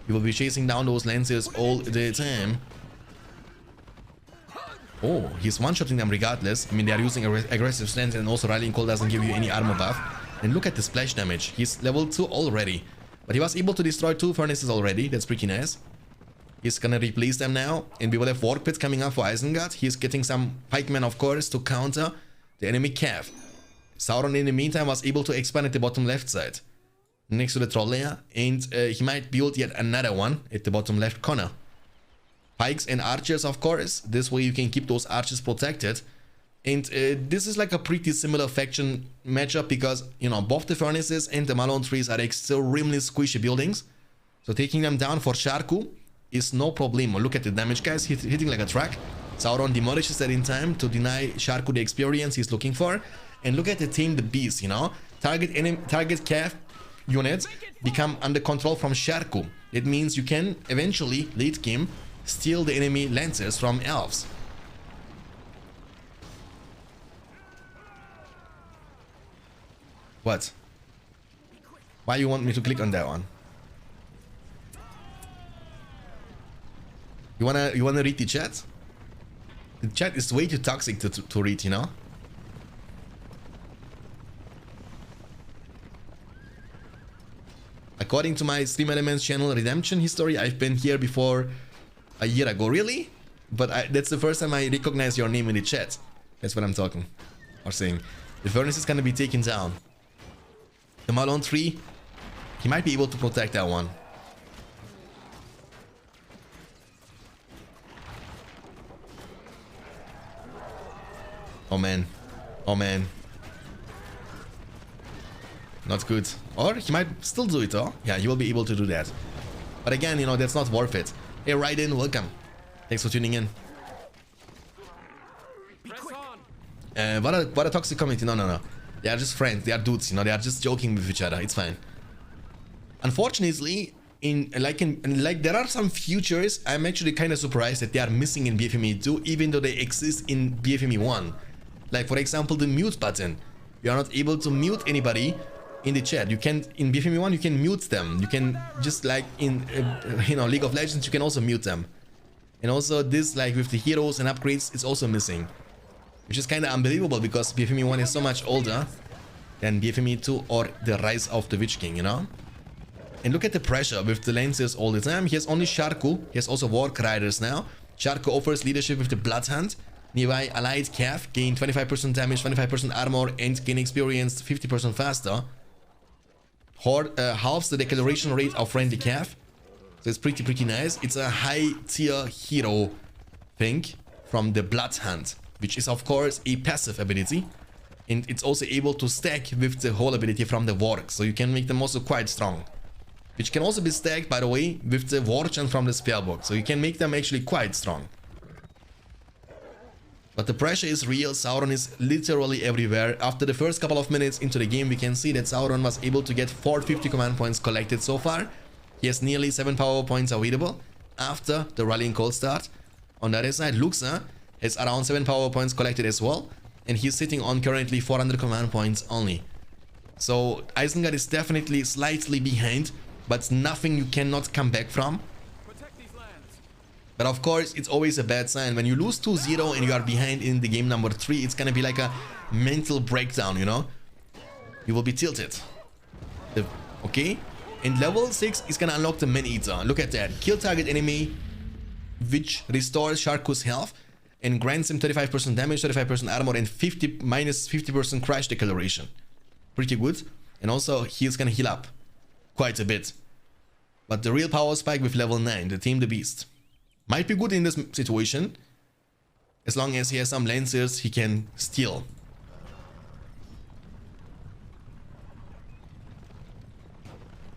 [SPEAKER 1] He will be chasing down those lancers all the time. Oh, he's one-shotting them regardless. I mean, they are using aggressive stance, and also Rallying call doesn't give you any armor buff. And look at the splash damage. He's level 2 already. But he was able to destroy 2 furnaces already. That's pretty nice. He's gonna replace them now. And we will have Warp Pit coming up for Isengard. He's getting some pikemen, of course, to counter the enemy cav. Sauron, in the meantime, was able to expand at the bottom left side, next to the troll layer. And he might build yet another one at the bottom left corner. Pikes and archers, of course. This way you can keep those archers protected. And this is like a pretty similar faction matchup because, you know, both the furnaces and the Malone trees are extremely squishy buildings. So taking them down for Sharku is no problem. Look at the damage, guys. He's hitting like a truck. Sauron demolishes that in time to deny Sharku the experience he's looking for. And look at the Tame the Beast, you know. Target cav units become under control from Sharku. It means you can eventually, late game, steal the enemy lancers from elves. What? Why you want me to click on that one? You wanna read the chat? The chat is way too toxic to read, you know? According to my Stream Elements channel redemption history, I've been here before a year ago. Really? But that's the first time I recognize your name in the chat. That's what I'm talking or saying. The furnace is gonna be taken down. The Malone tree, he might be able to protect that one. Oh man. Oh man. Not good. Or he might still do it though. Yeah, he will be able to do that. But again, you know, that's not worth it. Hey, Raiden, welcome. Thanks for tuning in. What a toxic community. No. They are just friends. They are dudes, you know. They are just joking with each other. It's fine. Unfortunately, there are some features I'm actually kind of surprised that they are missing in BFME 2, even though they exist in BFME 1. Like, for example, the mute button. You are not able to mute anybody in the chat. You can, in BFME 1, you can mute them. You can just like in, you know, League of Legends, you can also mute them. And also this, like with the heroes and upgrades, it's also missing. Which is kind of unbelievable because BFME 1 is so much older than BFME 2 or the Rise of the Witch King, you know? And look at the pressure with the lancers all the time. He has only Sharku. He has also Wark Riders now. Sharku offers leadership with the Bloodhunt. Nearby allied cav gain 25% damage, 25% armor, and gain experience 50% faster. Horde halves the declaration rate of friendly cav. So it's pretty nice. It's a high tier hero thing from the Bloodhunt, which is of course a passive ability. And it's also able to stack with the whole ability from the Warg. So you can make them also quite strong. Which can also be stacked, by the way, with the Warchant from the Spellbook. So you can make them actually quite strong. But the pressure is real. Sauron is literally everywhere. After the first couple of minutes into the game, we can see that Sauron was able to get 450 command points collected so far. He has nearly 7 power points available after the rallying call start. On the other side, Luxa has around 7 power points collected as well. And he's sitting on currently 400 command points only. So Isengard is definitely slightly behind, but nothing you cannot come back from. But of course, it's always a bad sign. When you lose 2-0 and you are behind in the game number 3, it's gonna be like a mental breakdown, you know? You will be tilted. Okay? And level 6 is gonna unlock the Man-Eater. Look at that. Kill target enemy, which restores Sharku's health and grants him 35% damage, 35% armor, and minus 50% crash deceleration. Pretty good. And also, he's gonna heal up quite a bit. But the real power spike with level 9, the Tame the Beast. Might be good in this situation, as long as he has some lancers he can steal.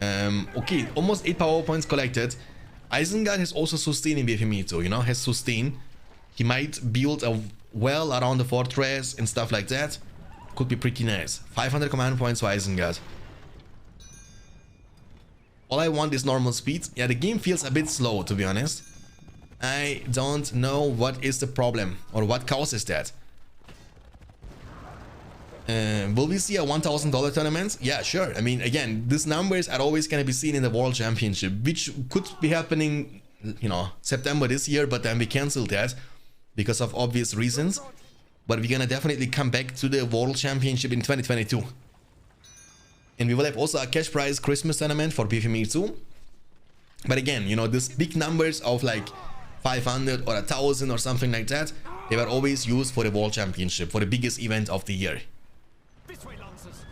[SPEAKER 1] Okay, almost 8 power points collected. Isengard has also sustain in BFME too, you know, has sustain. He might build a well around the fortress and stuff like that. Could be pretty nice. 500 command points for Isengard. All I want is normal speed. Yeah, the game feels a bit slow, to be honest. I don't know what is the problem or what causes that. Will we see a $1,000 tournament? Yeah, sure. I mean, again, these numbers are always going to be seen in the World Championship, which could be happening, you know, September this year, but then we canceled that because of obvious reasons. But we're going to definitely come back to the World Championship in 2022. And we will have also a cash prize Christmas tournament for BFME too. But again, you know, these big numbers of like 500 or 1,000 or something like that, they were always used for the World Championship, for the biggest event of the year.
[SPEAKER 3] This way, Lancers.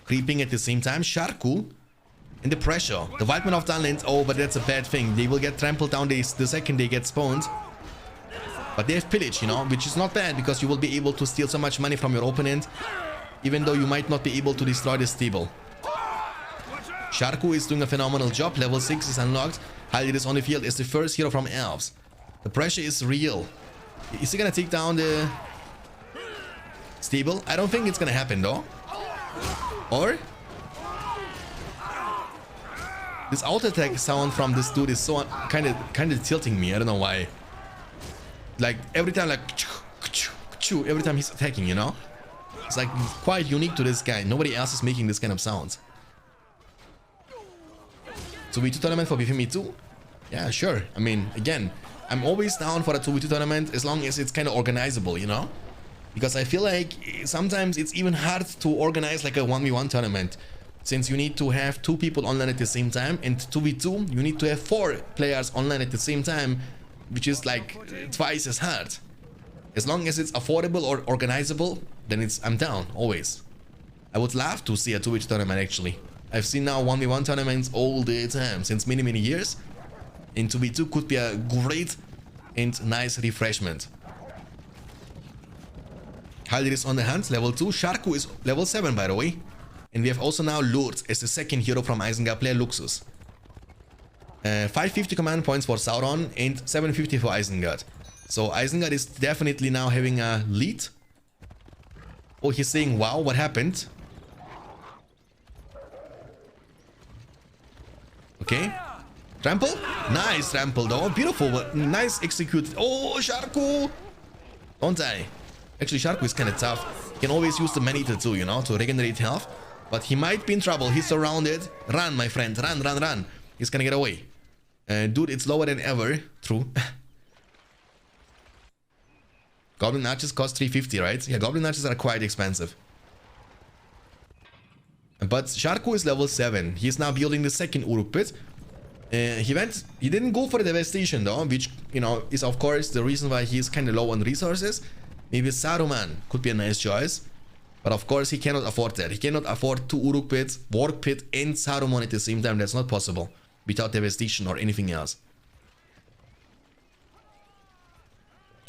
[SPEAKER 1] Creeping at the same time, Sharku and the pressure. The Wildman of Dunland, oh, but that's a bad thing. They will get trampled down the second they get spawned. But they have pillage, you know, which is not bad because you will be able to steal so much money from your opponent, even though you might not be able to destroy the stable. Sharku is doing a phenomenal job. Level 6 is unlocked. Haldir is on the field as the first hero from Elves. The pressure is real. Is he gonna take down the stable? I don't think it's gonna happen though. Or? This auto attack sound from this dude is so kind of tilting me. I don't know why. Like every time, like every time he's attacking, you know, it's like quite unique to this guy. Nobody else is making this kind of sounds. So V2 tournament for BFME 2? Yeah, sure. I mean, again, I'm always down for a 2v2 tournament as long as it's kind of organizable, you know, because I feel like sometimes it's even hard to organize like a 1v1 tournament, since you need to have 2 people online at the same time, and 2v2 you need to have 4 players online at the same time, which is like twice as hard. As long as it's affordable or organizable, then I'm down, always. I would love to see a 2v2 tournament actually. I've seen now 1v1 tournaments all the time, since many years. And 2v2 could be a great and nice refreshment. Haldir is on the hunt, level 2. Sharku is level 7, by the way. And we have also now Lourdes as the second hero from Isengard player Luxus. 550 command points for Sauron and 750 for Isengard. So Isengard is definitely now having a lead. Oh, he's saying, wow, what happened? Okay. Trample? Nice trample though. Beautiful. Nice executed. Oh, Sharku! Don't die. Actually, Sharku is kind of tough. He can always use the Man-Eater too, you know, to regenerate health. But he might be in trouble. He's surrounded. Run, my friend. Run. He's gonna get away. Dude, it's lower than ever. True. Goblin Archers cost 350, right? Yeah, Goblin Archers are quite expensive. But Sharku is level 7. He's now building the second Uruk pit. He didn't go for the devastation though, which, you know, is of course the reason why he's kind of low on resources. Maybe Saruman could be a nice choice. But of course he cannot afford that. He cannot afford 2 Uruk pits, Warg pit and Saruman at the same time. That's not possible without devastation or anything else.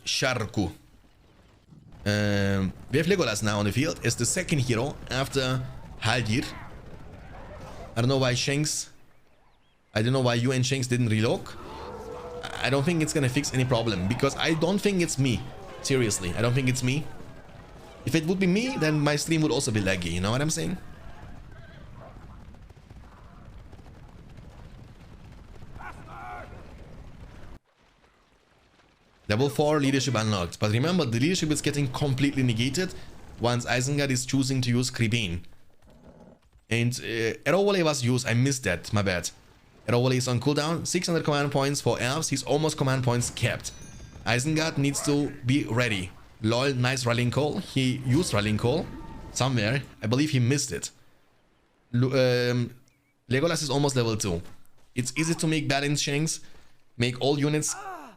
[SPEAKER 1] Sharku. We have Legolas now on the field as the second hero after Haldir. I don't know why Shanks... I don't know why you and Shanks didn't relock. I don't think it's gonna fix any problem, because I don't think it's me. Seriously, I don't think it's me. If it would be me, then my stream would also be laggy, you know what I'm saying? Level 4 leadership unlocked. But remember, the leadership is getting completely negated once Isengard is choosing to use Kribane. And Arrow Volley was used. I missed that, my bad. Arrow Volley is on cooldown. 600 command points for Elves. He's almost command points capped. Isengard needs to be ready. Lol, nice rallying call. He used rallying call somewhere. I believe he missed it. Legolas is almost level 2. It's easy to make balance Shanks. Make all units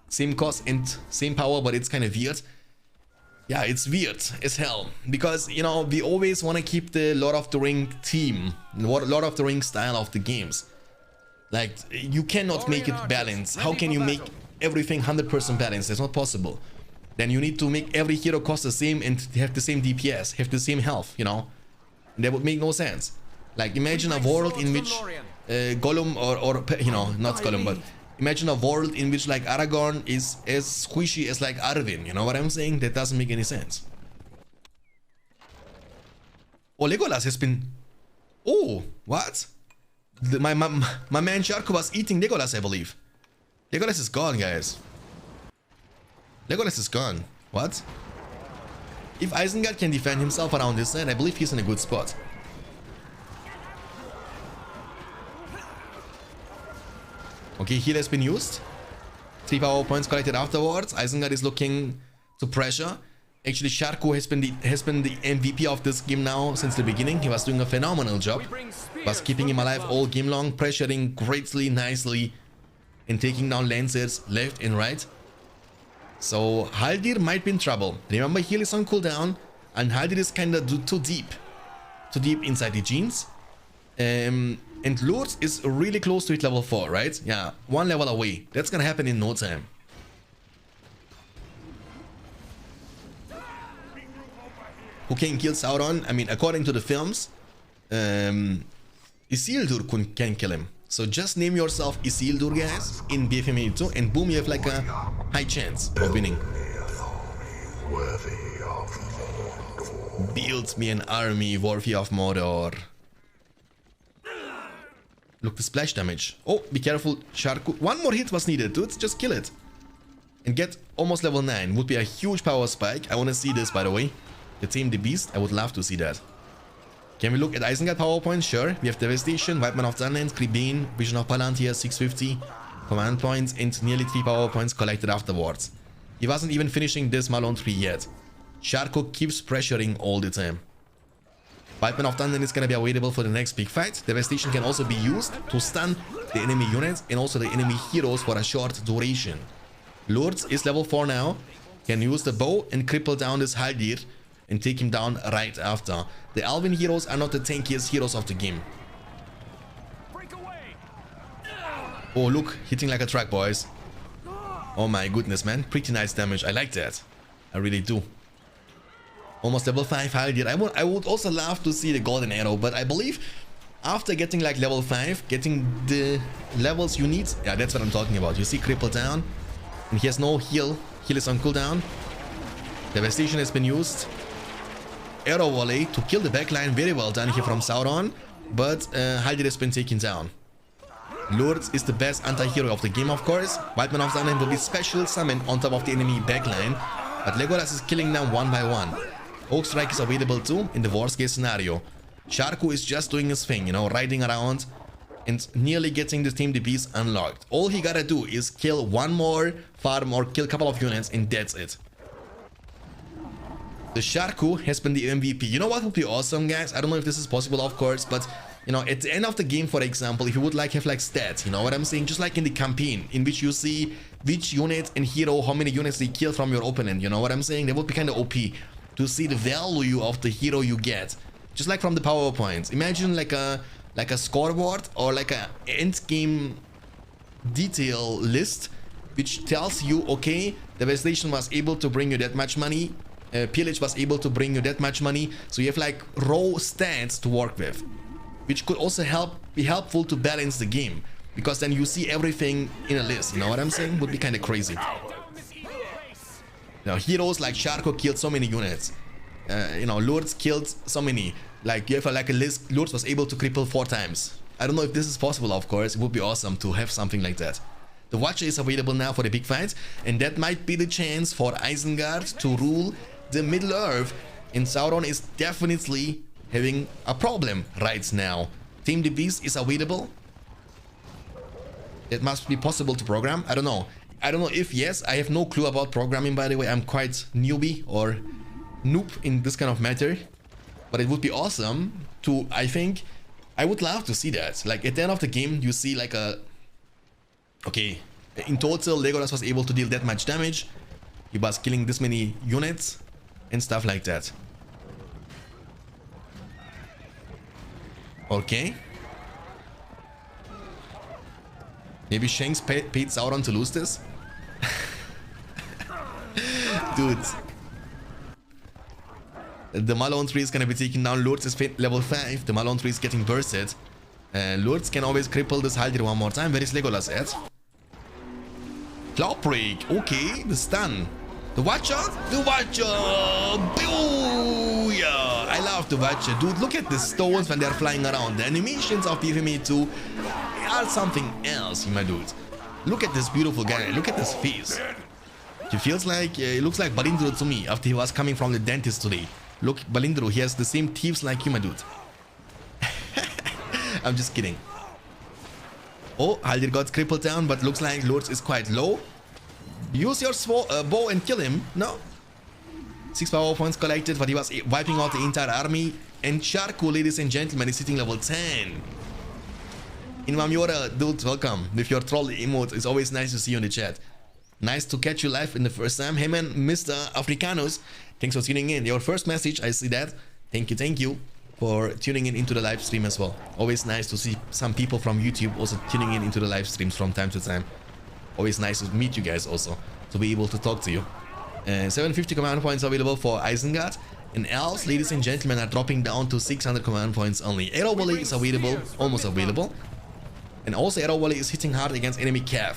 [SPEAKER 1] same cost and same power, but it's kind of weird. Yeah, it's weird as hell. Because, you know, we always want to keep the Lord of the Ring theme. Lord of the Ring style of the games. Like, you cannot make it balanced. How can you make everything 100% balanced? That's not possible. Then you need to make every hero cost the same and have the same DPS, have the same health, you know. That would make no sense. Like, imagine a world in which Gollum or you know, not Gollum, but imagine a world in which like Aragorn is as squishy as like Arwen. You know what I'm saying? That doesn't make any sense. Oh, Legolas has been... Oh, what? My man Sharko was eating Legolas, I believe. Legolas is gone, guys. Legolas is gone. What? If Isengard can defend himself around this side, I believe he's in a good spot. Okay, heal has been used. 3 power points collected afterwards. Isengard is looking to pressure. Actually, Sharko has been the MVP of this game now since the beginning. He was doing a phenomenal job. Was keeping him alive all game long, pressuring greatly, nicely, and taking down Lancers left and right. So Haldir might be in trouble. Remember, heal is on cooldown, and Haldir is kinda too deep inside the genes. And Lourdes is really close to it, level 4, right? Yeah, 1 level away. That's gonna happen in no time. Who can kill Sauron? I mean, according to the films, Isildur can kill him. So just name yourself Isildur, guys, in BFME 2, and boom, you have like a high chance of winning. Build me an army worthy of Mordor. Look, the splash damage. Oh, be careful, Sharko. 1 more hit was needed, dudes. Just kill it. And get almost level 9. Would be a huge power spike. I want to see this, by the way. The Tame the Beast. I would love to see that. Can we look at Isengard power points? Sure. We have Devastation, White Man of Dunlands, Creebane, Vision of Palantir, 650 command points, and nearly 3 power points collected afterwards. He wasn't even finishing this Malone 3 yet. Sharko keeps pressuring all the time. White Man of Dunlands is gonna be available for the next big fight. Devastation can also be used to stun the enemy units and also the enemy heroes for a short duration. Lourdes is level 4 now. Can use the bow and cripple down this Haldir and take him down right after. The Alvin heroes are not the tankiest heroes of the game. Oh, look, hitting like a truck, boys. Oh my goodness, man. Pretty nice damage. I like that. I really do. Almost level 5 Haldir. I would also love to see the golden arrow, but I believe after getting like level 5, getting the levels you need, yeah, that's what I'm talking about. You see cripple down, and he has no heal. Heal is on cooldown. Devastation has been used. Arrow volley to kill the backline. Very well done here from Sauron, but Haldir has been taken down. Lourdes is the best anti-hero of the game, of course. White Man of Dunlands will be special summoned on top of the enemy backline, but Legolas is killing them one by one. Oak Strike is available too in the worst case scenario. Sharko is just doing his thing, you know, riding around and nearly getting the Tame the Beast unlocked. All he gotta do is kill 1 more farm or kill a couple of units, and that's it. The Sharko has been the MVP. You know what would be awesome, guys? I don't know if this is possible, of course, but you know, at the end of the game, for example, if you would like have like stats, you know what I'm saying? Just like in the campaign, in which you see which unit and hero, how many units they kill from your opponent, you know what I'm saying? That would be kind of OP to see the value of the hero you get. Just like from the PowerPoints. Imagine like a scoreboard or like a end game detail list which tells you, okay, Devastation was able to bring you that much money, Pillage was able to bring you that much money, so you have like raw stats to work with, which could also be helpful to balance the game, because then you see everything in a list, you know what I'm saying? Would be kind of crazy. Now, heroes like Sharko killed so many units. You know, Lourdes killed so many. Like, you have like a list, Lourdes was able to cripple 4 times. I don't know if this is possible, of course. It would be awesome to have something like that. The Watcher is available now for the big fight, and that might be the chance for Isengard to rule the Middle-earth. And Sauron is definitely having a problem right now. Tame the Beast is available. It must be possible to program. I don't know. I don't know if yes. I have no clue about programming, by the way. I'm quite newbie or noob in this kind of matter. But it would be awesome to, I think, I would love to see that. Like, at the end of the game, you see like a... Okay, in total, Legolas was able to deal that much damage. He was killing this many units and stuff like that. Okay. Maybe Shanks paid Sauron to lose this? Dude. The Malone 3 is gonna be taking down. Lourdes is level 5. The Malone 3 is getting bursted. Lourdes can always cripple this Haldir one more time. Where is Legolas at? Cloud Break. Okay, the stun. The Watcher? The Watcher! Booyah! I love the Watcher. Dude, look at the stones when they're flying around. The animations of BFME 2 are something else, my dude. Look at this beautiful guy. Look at his face. He feels like, it looks like Balindro to me after he was coming from the dentist today. Look, Balindro, he has the same teeth like you, my dude. I'm just kidding. Oh, Haldir got crippled down, but looks like Lourdes is quite low. Use your bow and kill him. No. 6 power points collected, but he was wiping out the entire army. And Sharku, ladies and gentlemen, is sitting level 10. Inmamiora, dude, welcome. With your troll emote, it's always nice to see you in the chat. Nice to catch you live in the first time. Hey man, Mr. Africanos, thanks for tuning in. Your first message, I see that. Thank you for tuning in into the live stream as well. Always nice to see some people from YouTube also tuning in into the live streams from time to time. Always nice to meet you guys also, to be able to talk to you. 750 command points available for Isengard. And elves, ladies and gentlemen, are dropping down to 600 command points only. Arrow Volley is available, almost available. And also Arrow Volley is hitting hard against enemy Cav.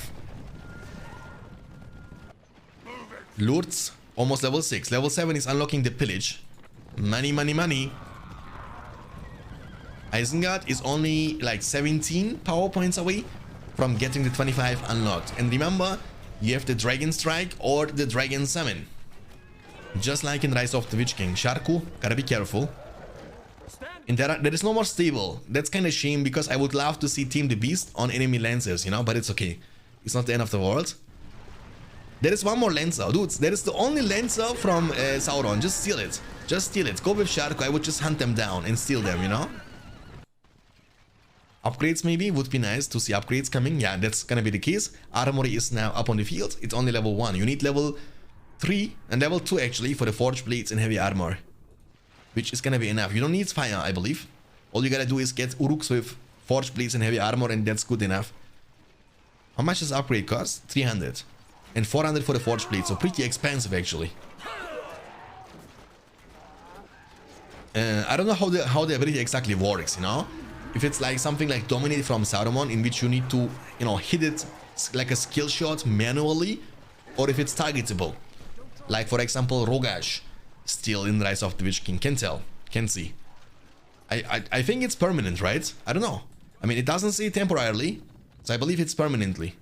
[SPEAKER 1] Lourdes, almost level 6. Level 7 is unlocking the pillage. Money, money, money. Isengard is only like 17 power points away from getting the 25 unlocked. And remember, you have the Dragon Strike or the Dragon Summon. Just like in Rise of the Witch King. Sharku, gotta be careful. And there is no more stable. That's kind of shame because I would love to see Team the Beast on enemy Lancers, you know, but it's okay. It's not the end of the world. There is one more Lancer, dudes. There is the only Lancer from Sauron. Just steal it. Just steal it. Go with Sharku. I would just hunt them down and steal them, you know. Upgrades maybe would be nice to see upgrades coming. Yeah, that's gonna be the case. Armory is now up on the field. It's only level 1. You need level 3 and level 2 actually for the Forge Blades and Heavy Armor, which is gonna be enough. You don't need Fire, I believe. All you gotta do is get Uruks with Forge Blades and Heavy Armor, and that's good enough. How much does upgrade cost? 300 and 400 for the Forge Blades, so pretty expensive actually. I don't know how the ability exactly works, you know. If it's like something like Dominate from Saruman, in which you need to, you know, hit it like a skill shot manually, or if it's targetable. Like for example, Rogash, still in Rise of the Witch King. Can tell, can see. I think it's permanent, right? I don't know. I mean, it doesn't say temporarily, so I believe it's permanently.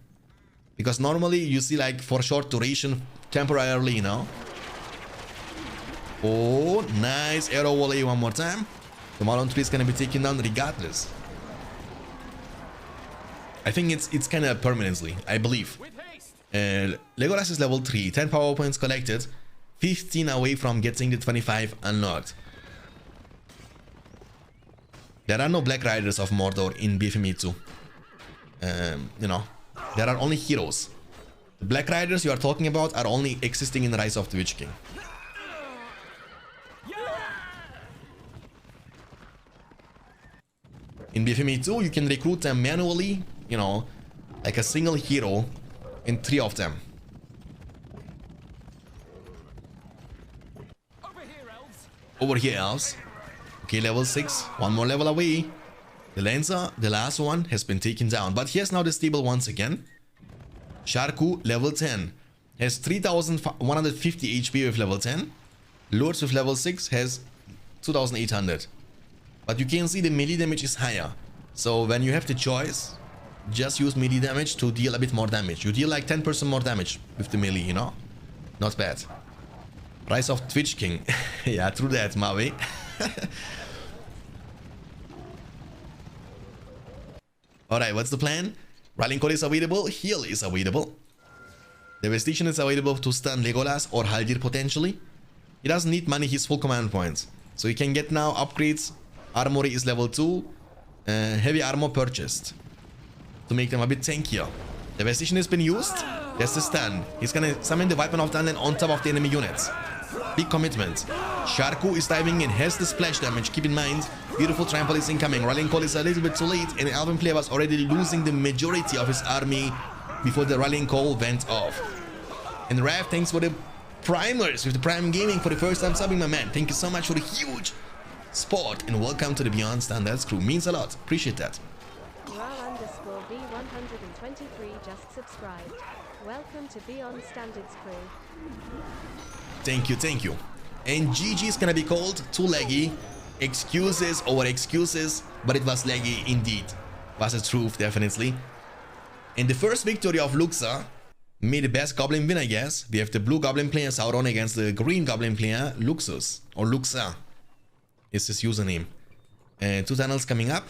[SPEAKER 1] Because normally you see like for short duration, temporarily, you know. Oh, nice arrow volley one more time. The Malon 3 is gonna be taken down regardless. I think it's kind of permanently, I believe. Legolas is level 3, 10 power points collected, 15 away from getting the 25 unlocked. There are no Black Riders of Mordor in BFME 2. You know, there are only heroes. The Black Riders you are talking about are only existing in Rise of the Witch King. In BFME 2, you can recruit them manually, you know, like a single hero, and 3 of them. Over here, elves. Okay, level 6, one more level away. The Lancer, the last one, has been taken down, but here's now the stable once again. Sharku, level 10, has 3150 HP with level 10. Lourdes with level 6 has 2800. But you can see the melee damage is higher. So when you have the choice, just use melee damage to deal a bit more damage. You deal like 10% more damage with the melee, you know? Not bad. Rise of Twitch King. Yeah, true that, Maui. Alright, what's the plan? Rallying Call is available, Heal is available. Devastation is available to stun Legolas or Haldir potentially. He doesn't need money, he's full command points. So you can get now upgrades. Armory is level 2. Heavy armor purchased to make them a bit tankier. Devastation has been used. That's the stun. He's gonna summon the Weapon of Dunland on top of the enemy units. Big commitment. Sharku is diving in, has the splash damage. Keep in mind, beautiful trample is incoming. Rallying Call is a little bit too late, and Alvin player was already losing the majority of his army before the Rallying Call went off. And Rav, thanks for the Primers with the Prime Gaming for the first time subbing, my man. Thank you so much for the huge support and welcome to the Beyond Standards crew. Means a lot. Appreciate that.
[SPEAKER 4] Ra_B123 just subscribed. Welcome to Beyond Standards crew.
[SPEAKER 1] Thank you, thank you. And GG is gonna be called too laggy. Excuses over excuses, but it was laggy indeed. Was the truth, definitely. And the first victory of Luxa made the best goblin win, I guess. We have the blue goblin player Sauron against the green goblin player Luxus, or Luxa is his username. And 2 tunnels coming up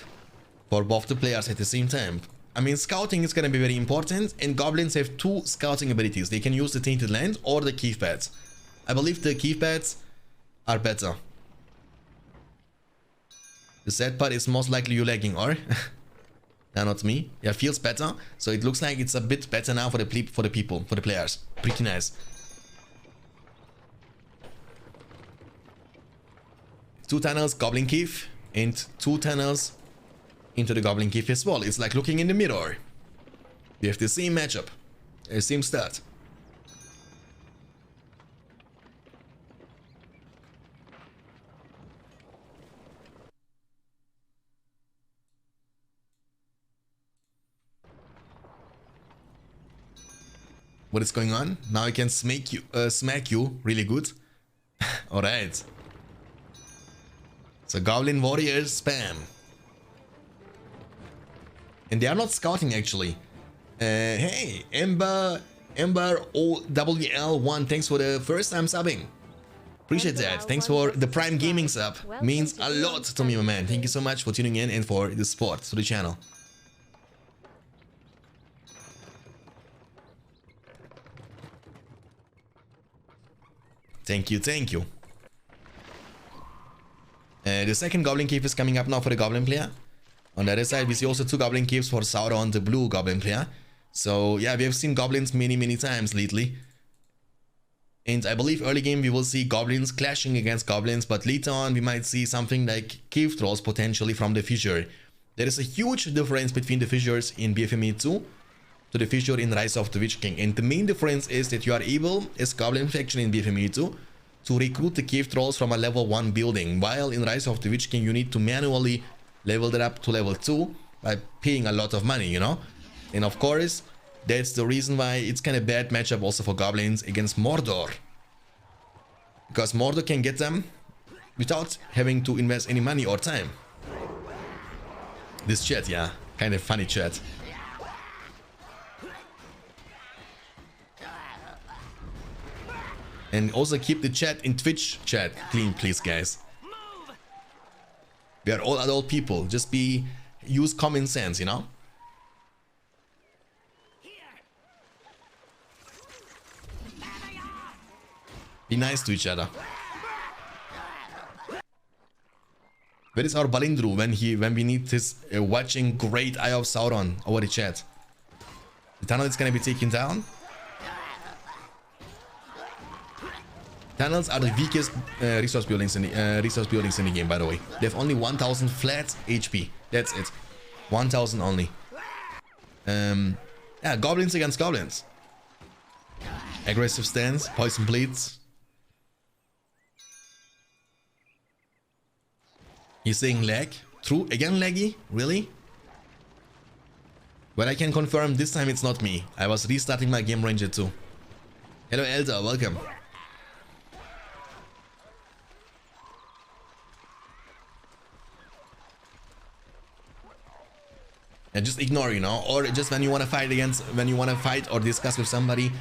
[SPEAKER 1] for both the players at the same time. I mean, scouting is gonna be very important, and goblins have 2 scouting abilities. They can use the Tainted Land or the Keef Pads. I believe the Keef Pads are better. The sad part is most likely you lagging, or? No, not me. Yeah, feels better. So it looks like it's a bit better now for the people, for the players. Pretty nice. 2 tunnels, Goblin Keef, and 2 tunnels into the Goblin Keef as well. It's like looking in the mirror. We have the same matchup, same start. What is going on? Now I can smack you really good. Alright. So Goblin Warriors spam. And they are not scouting actually. Hey, Ember OWL1, thanks for the first time subbing. Appreciate that. Thanks for the Prime Gaming sub. Means a lot to me, my man. Thank you so much for tuning in and for the support to the channel. Thank you, thank you. The second Goblin Keef is coming up now for the Goblin player. On the other side, we see also 2 Goblin Keefs for Sauron, the blue Goblin player. So yeah, we have seen Goblins many times lately. And I believe early game we will see Goblins clashing against Goblins, but later on we might see something like Cave Trolls potentially from the Fissure. There is a huge difference between the Fissures in BFME 2 to the Fissure in Rise of the Witch King, and the main difference is that you are able, as Goblin faction in BFME 2, to recruit the Cave Trolls from a level 1 building, while in Rise of the Witch King you need to manually level that up to level 2 by paying a lot of money, you know? And of course, that's the reason why it's kind of bad matchup also for Goblins against Mordor. Because Mordor can get them without having to invest any money or time. This chat, yeah, kind of funny chat. And also keep the chat in Twitch chat clean, please, guys. We are all adult people. Just use common sense, you know? Be nice to each other. Where is our Balindru when we need his watching great Eye of Sauron over the chat? The tunnel is gonna be taken down. Tunnels are the weakest resource buildings in the game, by the way. They have only 1000 flat HP. That's it. 1000 only. Yeah, goblins against goblins. Aggressive stance, poison blades. He's saying lag. True. Again laggy? Really? Well, I can confirm this time it's not me. I was restarting my game ranger too. Hello Elder, welcome. And just ignore, you know, or just when you want to fight or discuss with somebody,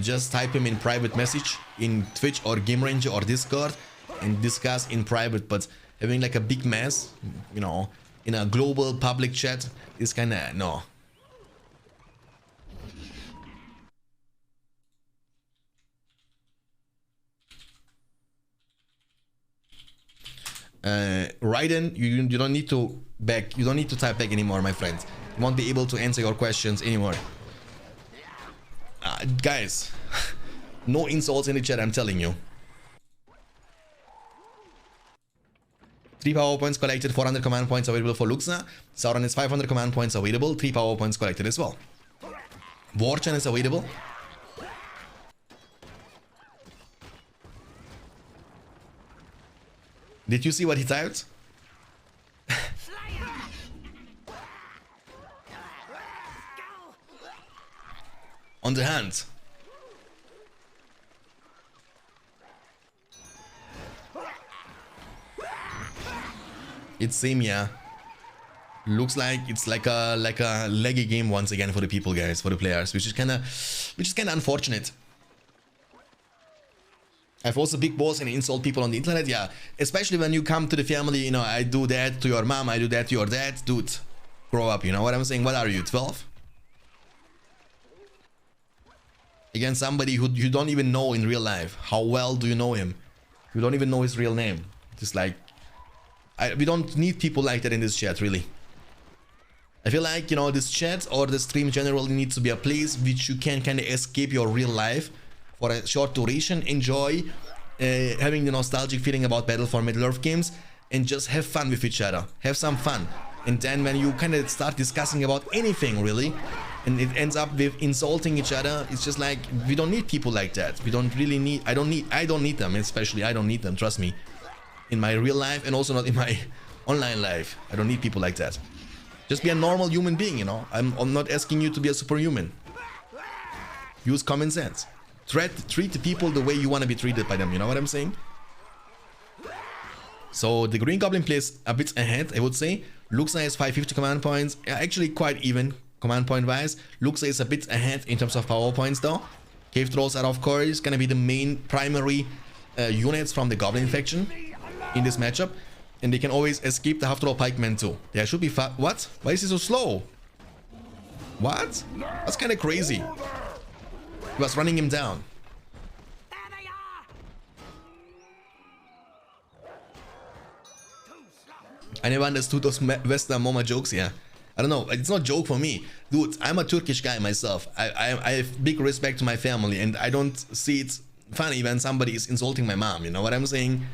[SPEAKER 1] just type him in private message in Twitch or Game Ranger or Discord and discuss in private. But having like a big mess, you know, in a global public chat is kind of no. Raiden, you don't need to back. You don't need to type back anymore, my friend. You won't be able to answer your questions anymore. Guys, no insults in the chat, I'm telling you. 3 power points collected, 400 command points available for Luxa. Sauron is 500 command points available, 3 power points collected as well. Warchan is available. Did you see what he typed? On the hand. It's same, yeah. Looks like it's like a laggy game once again for the people, guys, for the players, which is kind of unfortunate. I've also big balls and insult people on the internet, yeah. Especially when you come to the family, you know, I do that to your mom, I do that to your dad. Dude, grow up, you know what I'm saying? What are you, 12? Against somebody who you don't even know in real life. How well do you know him? You don't even know his real name. Just like, we don't need people like that in this chat, really. I feel like, you know, this chat or the stream generally needs to be a place which you can kind of escape your real life for a short duration, enjoy having the nostalgic feeling about Battle for Middle-earth games, and just have fun with each other. Have some fun. And then when you kind of start discussing about anything, really, and it ends up with insulting each other, it's just like, we don't need people like that. We don't really need, I don't need them, especially I don't need them, trust me. In my real life and also not in my online life. I don't need people like that. Just be a normal human being, you know. I'm not asking you to be a superhuman. Use common sense. Treat the people the way you want to be treated by them, you know what I'm saying? So the Green Goblin plays a bit ahead, I would say. Luxa has 550 command points, actually quite even command point wise. Luxa is a bit ahead in terms of power points though. Cave Trolls are of course gonna be the main primary units from the Goblin faction in this matchup. And they can always escape the half-troll pikemen too. There should be what? Why is he so slow? What? That's kind of crazy. He was running him down. I never understood those Western Moma jokes, yeah. I don't know, it's not a joke for me. Dude, I'm a Turkish guy myself. I have big respect to my family and I don't see it funny when somebody is insulting my mom, you know what I'm saying?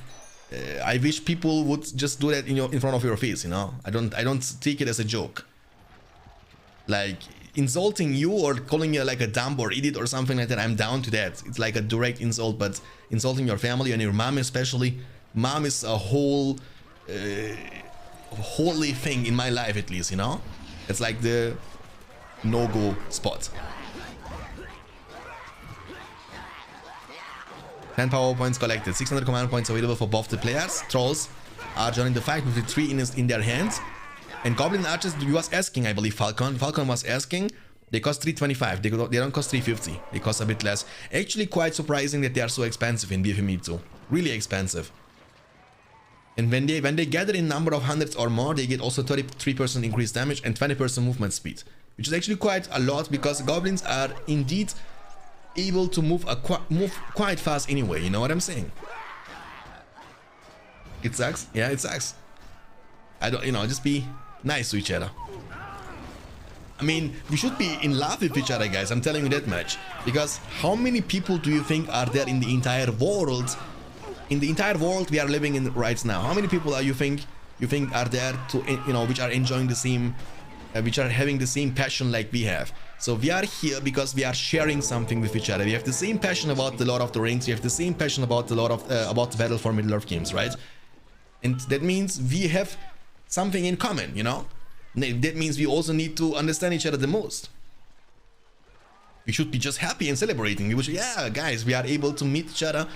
[SPEAKER 1] I wish people would just do that in front of your face, you know? I don't take it as a joke. Like, insulting you or calling you like a dumb or idiot or something like that, I'm down to that. It's like a direct insult, but insulting your family and your mom especially. Mom is a whole holy thing in my life at least, you know? It's like the no-go spot. 10 power points collected, 600 command points available for both the players. Trolls are joining the fight with the 3 in their hands. And Goblin Archers, you was asking, I believe, Falcon was asking. They cost 325, they don't cost 350, they cost a bit less. Actually quite surprising that they are so expensive in BFME 2. Really expensive. And when they gather in number of hundreds or more, they get also 33% increased damage and 20% movement speed. Which is actually quite a lot because Goblins are indeed able to move quite fast anyway, you know what I'm saying? It sucks, yeah, it sucks. I don't, you know, just be nice to each other. I mean, we should be in love with each other, guys, I'm telling you that much. Because how many people do you think are there in the entire world? In the entire world we are living in right now, how many people are you think are there to, you know, which are enjoying the same, which are having the same passion like we have? So we are here because we are sharing something with each other. We have the same passion about the Lord of the Rings. We have the same passion about the about the Battle for Middle-earth games, right? And that means we have something in common, you know? That means we also need to understand each other the most. We should be just happy and celebrating. We should, yeah, guys, we are able to meet each other.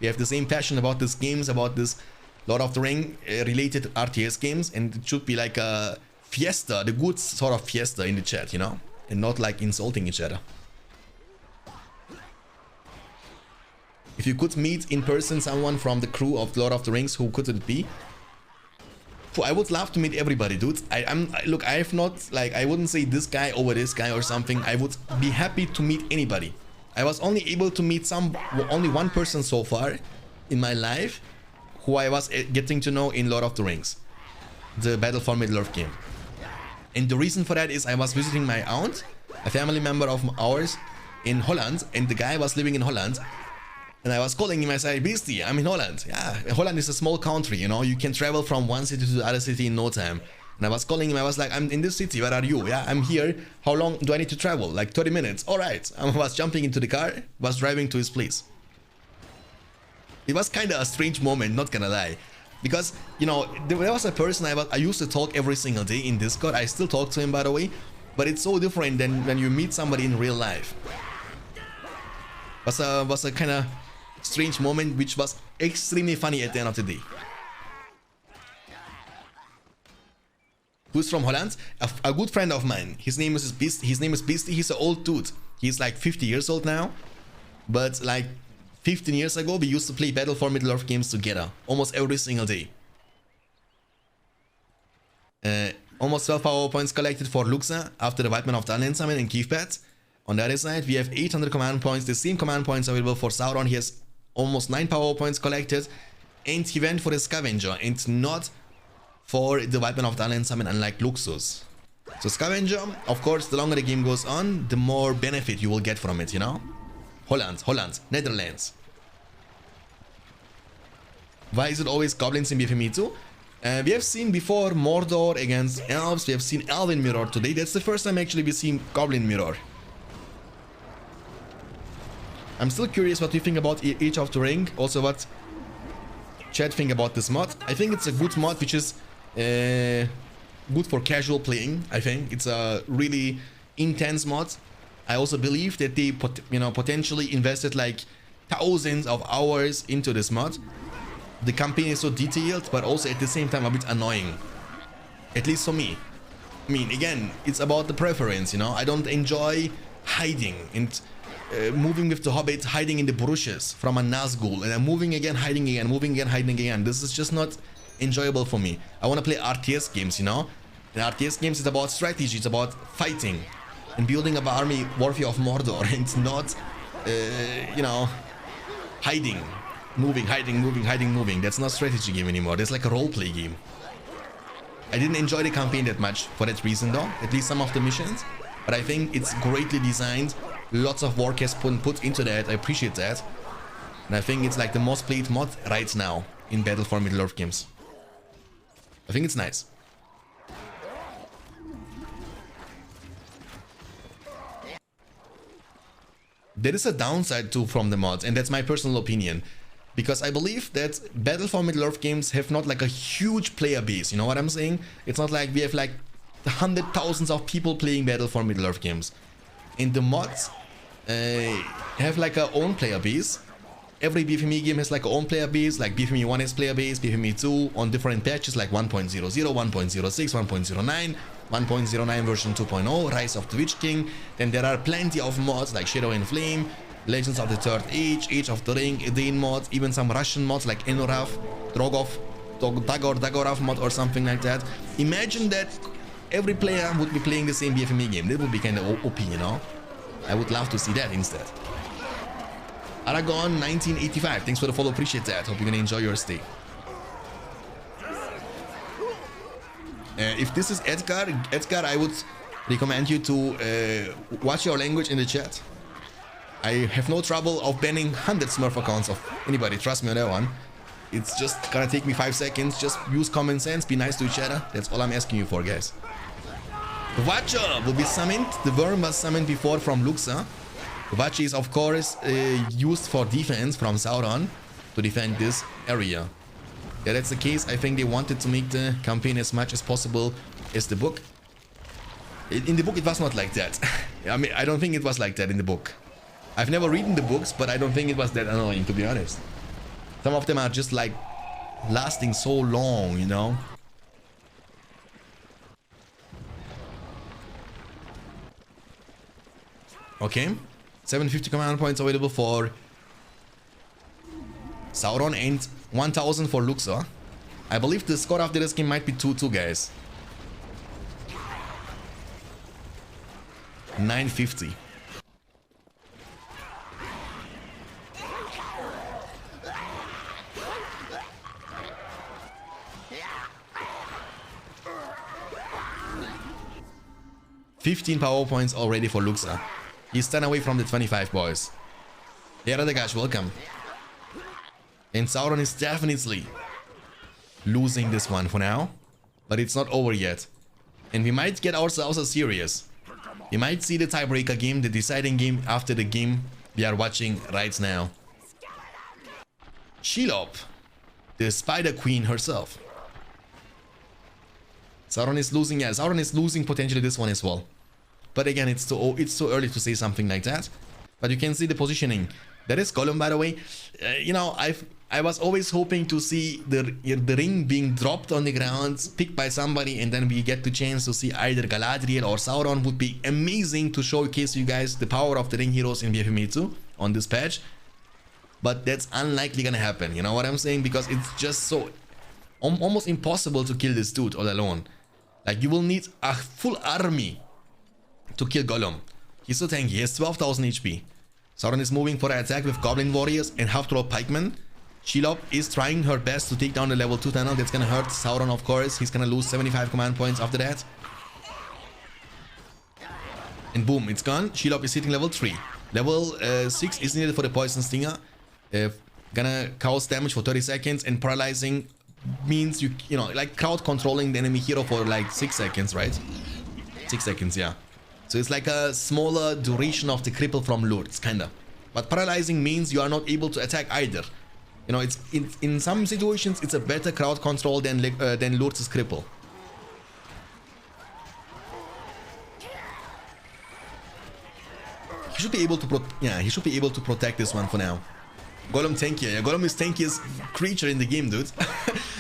[SPEAKER 1] We have the same passion about these games, about this Lord of the Ring related RTS games, and it should be like a fiesta, the good sort of fiesta in the chat, you know? And not like insulting each other. If you could meet in person someone from the crew of Lord of the Rings, who could it be? I would love to meet everybody, dude. Look, I have not, like, I wouldn't say this guy over this guy or something. I would be happy to meet anybody. I was only able to meet only one person so far in my life who I was getting to know in Lord of the Rings, the Battle for Middle-earth game. And the reason for that is I was visiting my aunt, a family member of ours in Holland, and the guy was living in Holland. And I was calling him, I said, Beastie, I'm in Holland. Yeah, Holland is a small country, you know, you can travel from one city to the other city in no time. And I was calling him, I was like, I'm in this city, where are you? Yeah, I'm here. How long do I need to travel? Like 30 minutes. All right. I was jumping into the car, was driving to his place. It was kind of a strange moment, not gonna lie. Because, you know, there was a person I used to talk every single day in Discord. I still talk to him, by the way. But it's so different than when you meet somebody in real life. Was a kind of strange moment, which was extremely funny at the end of the day. Who's from Holland? A good friend of mine. His name is Beastie. He's an old dude. He's like 50 years old now. But like 15 years ago, we used to play Battle for Middle-earth games together. Almost every single day. Almost 12 power points collected for Luxa after the Whiteman of the Alliance Summon in Kiefpad. On the other side, we have 800 command points. The same command points available for Sauron. He has almost 9 power points collected. And he went for the Scavenger and not for the Whiteman of the Alliance Summon, unlike Luxus. So Scavenger, of course, the longer the game goes on, the more benefit you will get from it, you know? Holland, Netherlands. Why is it always goblins in BFME 2? We have seen before Mordor against elves. We have seen Elven Mirror today. That's the first time actually we've seen Goblin Mirror. I'm still curious what you think about Age of the Ring. Also what chat think about this mod. I think it's a good mod which is good for casual playing. I think it's a really intense mod. I also believe that they potentially invested like thousands of hours into this mod. The campaign is so detailed, but also at the same time a bit annoying. At least for me. I mean, again, it's about the preference, you know. I don't enjoy hiding and moving with the Hobbit, hiding in the bushes from a Nazgul, and I'm moving again, hiding again, moving again, hiding again. This is just not enjoyable for me. I want to play RTS games, you know. And RTS games is about strategy, it's about fighting and building up an army worthy of Mordor, and not, you know, hiding. Moving, hiding, moving, hiding, moving. That's not strategy game anymore. That's like a roleplay game. I didn't enjoy the campaign that much for that reason though. At least some of the missions. But I think it's greatly designed. Lots of work has been put into that. I appreciate that. And I think it's like the most played mod right now in Battle for Middle-earth games. I think it's nice. There is a downside too from the mods, and that's my personal opinion. Because I believe that Battle for Middle-earth games have not like a huge player base, you know what I'm saying? It's not like we have like hundreds of thousands of people playing Battle for Middle-earth games. And the mods have like a own player base. Every BFME game has like a own player base, like BFME 1 has player base, BFME 2 on different patches like 1.00, 1.06, 1.09, 1.09 version 2.0, Rise of the Witch King. Then there are plenty of mods like Shadow and Flame, Legends of the Third Age, Age of the Ring, Edain mods, even some Russian mods like Enoraf, Dagoraf mod or something like that. Imagine that every player would be playing the same BFME game. That would be kind of OP, you know? I would love to see that instead. Aragon 1985, thanks for the follow, appreciate that. Hope you're gonna enjoy your stay. If this is Edgar, I would recommend you to watch your language in the chat. I have no trouble of banning 100 Smurf accounts of anybody, trust me on that one. It's just gonna take me 5 seconds, just use common sense, be nice to each other. That's all I'm asking you for, guys. The Watcher will be summoned. The worm was summoned before from Luxa. The Watcher is of course used for defense from Sauron to defend this area. Yeah, that's the case. I think they wanted to make the campaign as much as possible as the book. In the book it was not like that. I mean, I don't think it was like that in the book. I've never read the books, but I don't think it was that annoying, to be honest. Some of them are just like lasting so long, you know. Okay, 750 command points available for Sauron and 1000 for Luxa. I believe the score after this game might be 2-2, guys. 950. $15 power points already for Luxa. He's 10 away from the 25, boys. Yeah, Radagash, welcome. And Sauron is definitely losing this one for now. But it's not over yet. And we might get ourselves a series. We might see the tiebreaker game, the deciding game after the game we are watching right now. Shelob. the Spider Queen herself. Sauron is losing, yeah, Sauron is losing potentially this one as well. But again, it's too early to say something like that. But you can see the positioning. That is Gollum, by the way. You know, I was always hoping to see the ring being dropped on the ground, picked by somebody, and then we get the chance to see either Galadriel or Sauron. Would be amazing to showcase you guys the power of the ring heroes in BFME 2 on this patch. But that's unlikely gonna happen, you know what I'm saying? Because it's just so almost impossible to kill this dude all alone. Like, you will need a full army to kill Gollum. He's so tanky, he has 12,000 HP. Sauron is moving for an attack with Goblin Warriors and half-troll Pikemen. Shelob is trying her best to take down the level 2 tunnel. That's gonna hurt Sauron, of course. He's gonna lose 75 command points after that. And boom, it's gone. Shelob is hitting level 3. Level 6 is needed for the Poison Stinger. Gonna cause damage for 30 seconds, and paralyzing means you know, like crowd controlling the enemy hero for like 6 seconds, right? 6 seconds, yeah. So it's like a smaller duration of the cripple from Lourdes, kinda. But paralyzing means you are not able to attack either. You know, it's in some situations it's a better crowd control than Lourdes' cripple. He should be able to protect this one for now. Gollum tanky, yeah, Gollum is tankiest creature in the game, dude.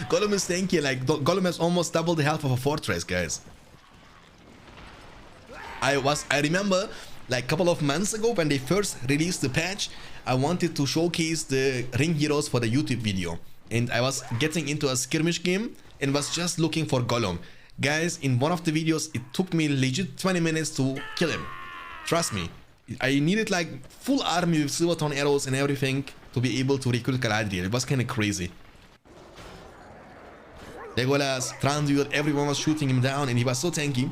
[SPEAKER 1] Gollum is tanky, like Gollum has almost double the health of a fortress, guys. I remember like a couple of months ago when they first released the patch, I wanted to showcase the ring heroes for the YouTube video, and I was getting into a skirmish game and was just looking for Gollum. Guys, in one of the videos it took me legit 20 minutes to kill him. Trust me, I needed like full army with Silvertone arrows and everything to be able to recruit Galadriel. It was kind of crazy. Legolas, Thranduil, everyone was shooting him down and he was so tanky.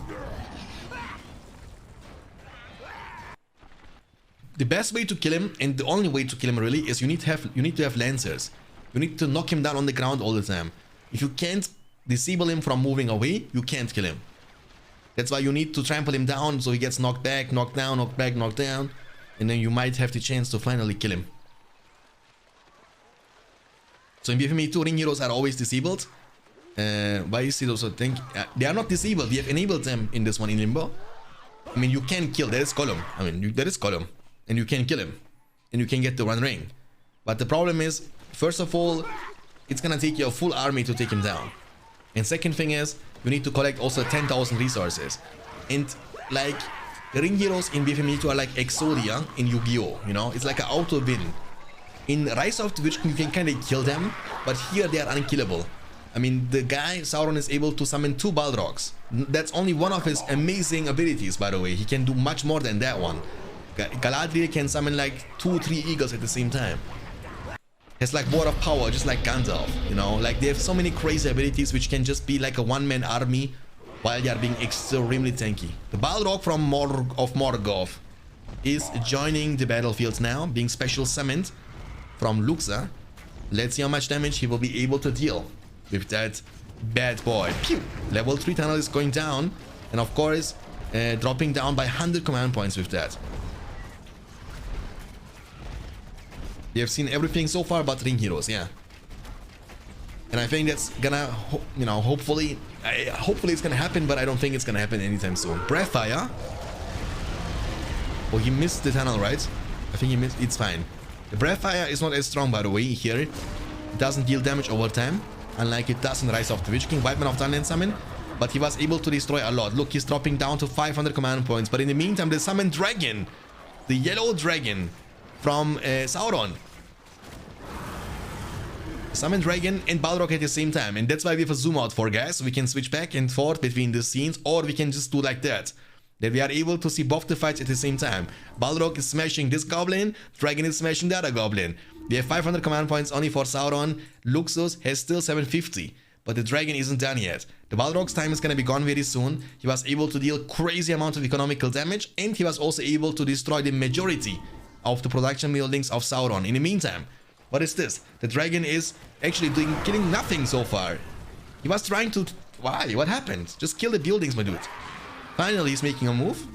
[SPEAKER 1] The best way to kill him, and the only way to kill him really, is you need to have lancers. You need to knock him down on the ground all the time. If you can't disable him from moving away, you can't kill him. That's why you need to trample him down so he gets knocked back, knocked down, knocked back, knocked down, and then you might have the chance to finally kill him. So in BFME 2, ring heroes are always disabled. Why is it also they are not disabled, we have enabled them in this one in Limbo. I mean, you can kill, there is Gollum. I mean, there is Gollum. And you can kill him. And you can get the one ring. But the problem is, first of all, it's gonna take you a full army to take him down. And second thing is, you need to collect also 10,000 resources. And like, the ring heroes in BFME 2 are like Exodia in Yu-Gi-Oh! You know, it's like an auto win. In Rise of the Witch King, you can kind of kill them, but here they are unkillable. I mean, the guy, Sauron, is able to summon 2 Balrogs. That's only one of his amazing abilities, by the way. He can do much more than that one. Galadriel can summon like 2-3 eagles at the same time. Has like Word of Power, just like Gandalf, you know? Like, they have so many crazy abilities which can just be like a one-man army while they are being extremely tanky. The Balrog from Morgoth is joining the battlefield now, being special summoned from Luxa. Let's see how much damage he will be able to deal with that bad boy. Pew! Level 3 tunnel is going down, and of course dropping down by 100 command points with that. We have seen everything so far but ring heroes, yeah. And I think that's gonna, you know, hopefully it's gonna happen, but I don't think it's gonna happen anytime soon. Breathfire. Oh, he missed the tunnel, right? I think he missed. It's fine. The Breathfire is not as strong, by the way, here. It doesn't deal damage over time, unlike it does in Rise of the Witch King, White Man of Dunland Summon. But he was able to destroy a lot. Look, he's dropping down to 500 command points. But in the meantime, the summoned dragon, the yellow dragon from Sauron, Summon Dragon and Balrog at the same time, and that's why we have a Zoom-Out for, guys, so we can switch back and forth between the scenes, or we can just do like that we are able to see both the fights at the same time. Balrog is smashing this goblin, Dragon is smashing the other goblin. We have 500 command points only for Sauron. Luxus has still 750, but the Dragon isn't done yet. The Balrog's time is gonna be gone very soon. He was able to deal crazy amount of economical damage, and he was also able to destroy the majority of the production buildings of Sauron. In the meantime, what is this? The dragon is actually killing nothing so far. He was trying to... Why? What happened? Just kill the buildings, my dude. Finally, he's making a move.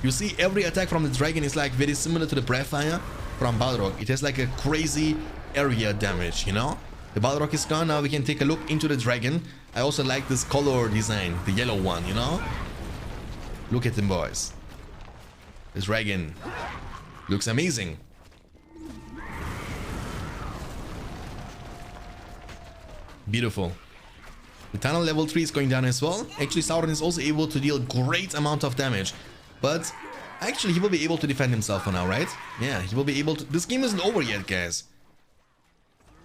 [SPEAKER 1] You see, every attack from the dragon is like very similar to the Breathfire from Balrog. It has like a crazy area damage, you know? The Balrog is gone. Now we can take a look into the dragon. I also like this color design, the yellow one, you know? Look at them, boys. This dragon looks amazing. Beautiful. The tunnel level 3 is going down as well. Actually, Sauron is also able to deal great amount of damage. But actually, he will be able to defend himself for now, right? Yeah, he will be able to... This game isn't over yet, guys.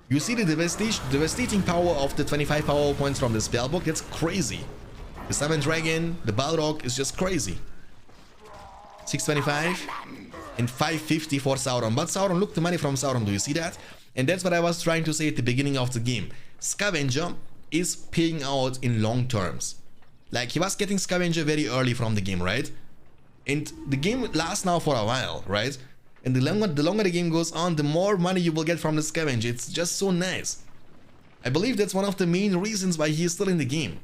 [SPEAKER 1] You see the devastating power of the 25 power points from the spellbook? That's crazy. The Summon Dragon, the Balrog is just crazy. 625 and 550 for Sauron. But Sauron, look, the money from Sauron, do you see that? And that's what I was trying to say at the beginning of the game. Scavenger is paying out in long terms. Like, he was getting Scavenger very early from the game, right? And the game lasts now for a while, right? And the longer the game goes on, the more money you will get from the Scavenger. It's just so nice. I believe that's one of the main reasons why he is still in the game.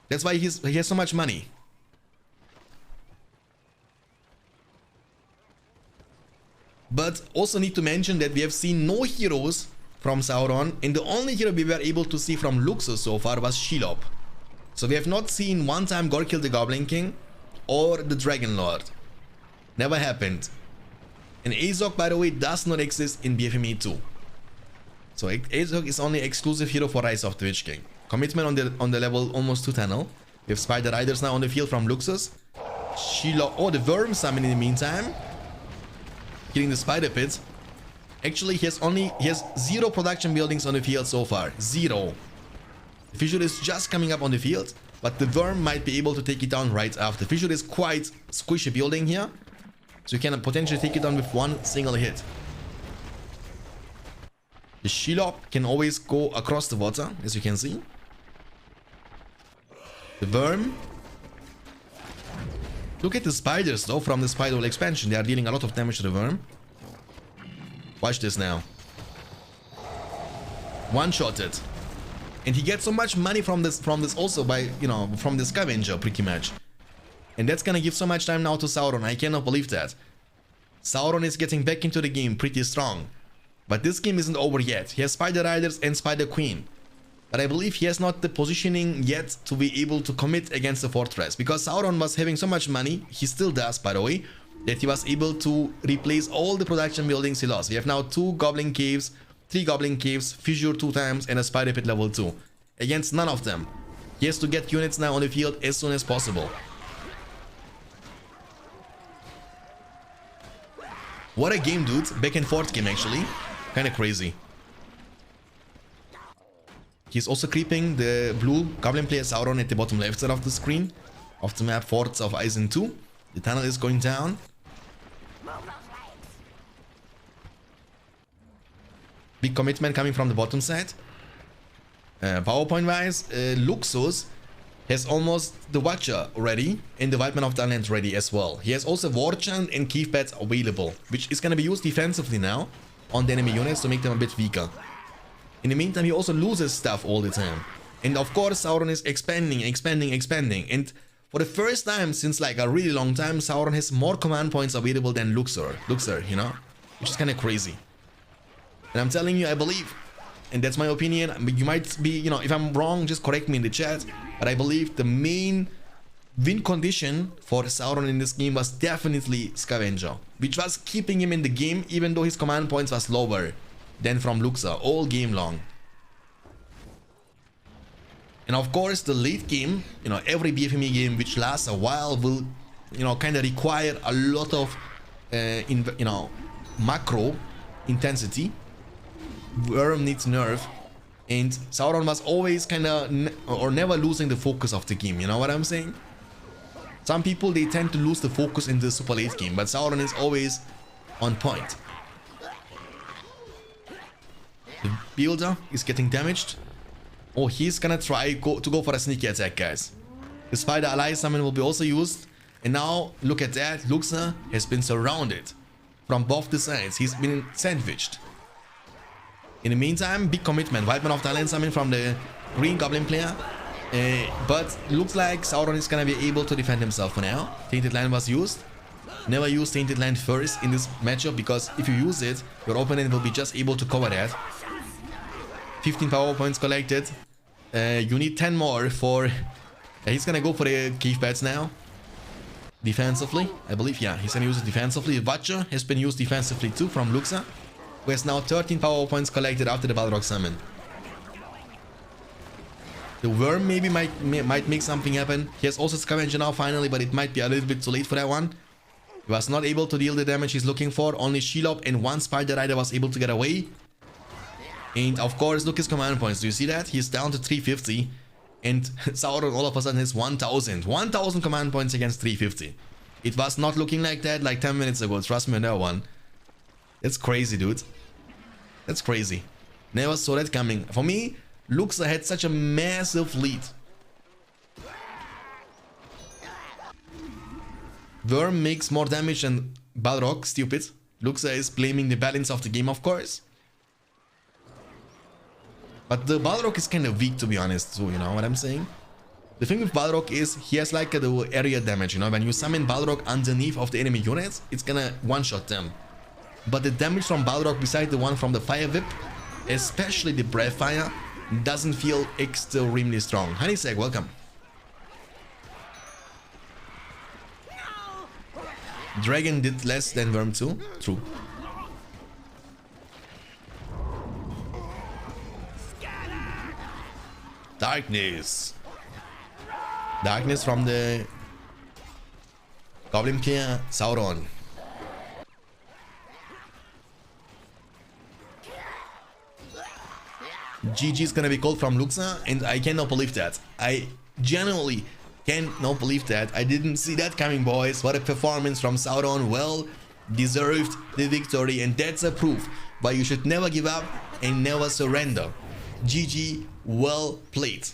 [SPEAKER 1] That's why he has so much money. But also need to mention that we have seen no heroes from Sauron, and the only hero we were able to see from Luxor so far was Shelob. So we have not seen one time Gorkil the Goblin King or the Dragon Lord. Never happened. And Azog, by the way, does not exist in BFME 2. So Azog is only exclusive hero for Rise of the Witch King. Commitment on the level almost 2 tunnel. We have Spider Riders now on the field from Luxus. Shelob, oh, the Worm Summon in the meantime. Killing the Spider Pit. Actually, he has 0 production buildings on the field so far. 0. The Fissure is just coming up on the field, but the Worm might be able to take it down right after. Fissure is quite squishy building here, so you can potentially take it down with one single hit. The Shelob can always go across the water, as you can see. The Worm. Look at the spiders though from the Spider expansion. They are dealing a lot of damage to the Worm. Watch this now. One-shotted. And he gets so much money from this also by, you know, from the Scavenger pretty much. And that's gonna give so much time now to Sauron. I cannot believe that. Sauron is getting back into the game pretty strong. But this game isn't over yet. He has Spider Riders and Spider Queen. But I believe he has not the positioning yet to be able to commit against the fortress. Because Sauron was having so much money, he still does by the way, that he was able to replace all the production buildings he lost. We have now 2 Goblin Caves, 3 Goblin Caves, Fissure 2 times, and a Spider Pit level 2. Against none of them. He has to get units now on the field as soon as possible. What a game, dude. Back and forth game, actually. Kinda crazy. He's also creeping the blue Goblin player Sauron at the bottom left side of the screen. Of the map, Forts of Eisen 2. The tunnel is going down. Big commitment coming from the bottom side. PowerPoint wise, Luxus has almost the Watcher ready and the Wildman of the Land ready as well. He has also Warchant and Keef Pads available, which is going to be used defensively now on the enemy units to make them a bit weaker. In the meantime, he also loses stuff all the time. And of course, Sauron is expanding. And for the first time since like a really long time, Sauron has more command points available than Luxor, you know? Which is kind of crazy. And I'm telling you, I believe, and that's my opinion, you might be, you know, if I'm wrong, just correct me in the chat, but I believe the main win condition for Sauron in this game was definitely Scavenger, which was keeping him in the game even though his command points was lower than from Luxor all game long. And of course, the late game, you know, every BFME game which lasts a while will, you know, kind of require a lot of, you know, macro intensity. Worm needs nerve, and Sauron was always kind of or never losing the focus of the game. You know what I'm saying? Some people, they tend to lose the focus in the super late game, but Sauron is always on point. The builder is getting damaged. Oh, he's gonna try to go for a sneaky attack, guys. The Spider Ally Summon will be also used. And now, look at that. Luxor has been surrounded from both the sides. He's been sandwiched. In the meantime, big commitment. Wildman of the Land Summon from the green Goblin player. But looks like Sauron is gonna be able to defend himself for now. Tainted Land was used. Never use Tainted Land first in this matchup, because if you use it, your opponent will be just able to cover that. 15 power points collected. You need 10 more for... he's gonna go for the cave bats now. Defensively, I believe, yeah, he's gonna use it defensively. Watcher has been used defensively too from Luxa, who has now 13 power points collected after the Balrog summon. The Worm maybe might make something happen. He has also Scavenger now finally, but it might be a little bit too late for that one. He was not able to deal the damage he's looking for. Only Shelob and one Spider Rider was able to get away. And of course, look his command points. Do you see that? He's down to 350. And Sauron all of a sudden has 1000. 1000 command points against 350. It was not looking like that like 10 minutes ago. Trust me on that one. That's crazy, dude. That's crazy. Never saw that coming. For me, Luxa had such a massive lead. Worm makes more damage than Balrog. Stupid. Luxa is blaming the balance of the game, of course. But the Balrog is kind of weak, to be honest, so you know what I'm saying? The thing with Balrog is he has like the area damage, you know? When you summon Balrog underneath of the enemy units, it's gonna one-shot them. But the damage from Balrog, beside the one from the Fire Whip, especially the Breath Fire, doesn't feel extremely strong. Honeyseg, welcome. Dragon did less than Worm 2. True. Darkness. Darkness from the Goblin player Sauron. GG is gonna be called from Luxa, and I cannot believe that. I genuinely cannot believe that. I didn't see that coming, boys. What a performance from Sauron. Well deserved the victory, and that's a proof why you should never give up and never surrender. GG, well played.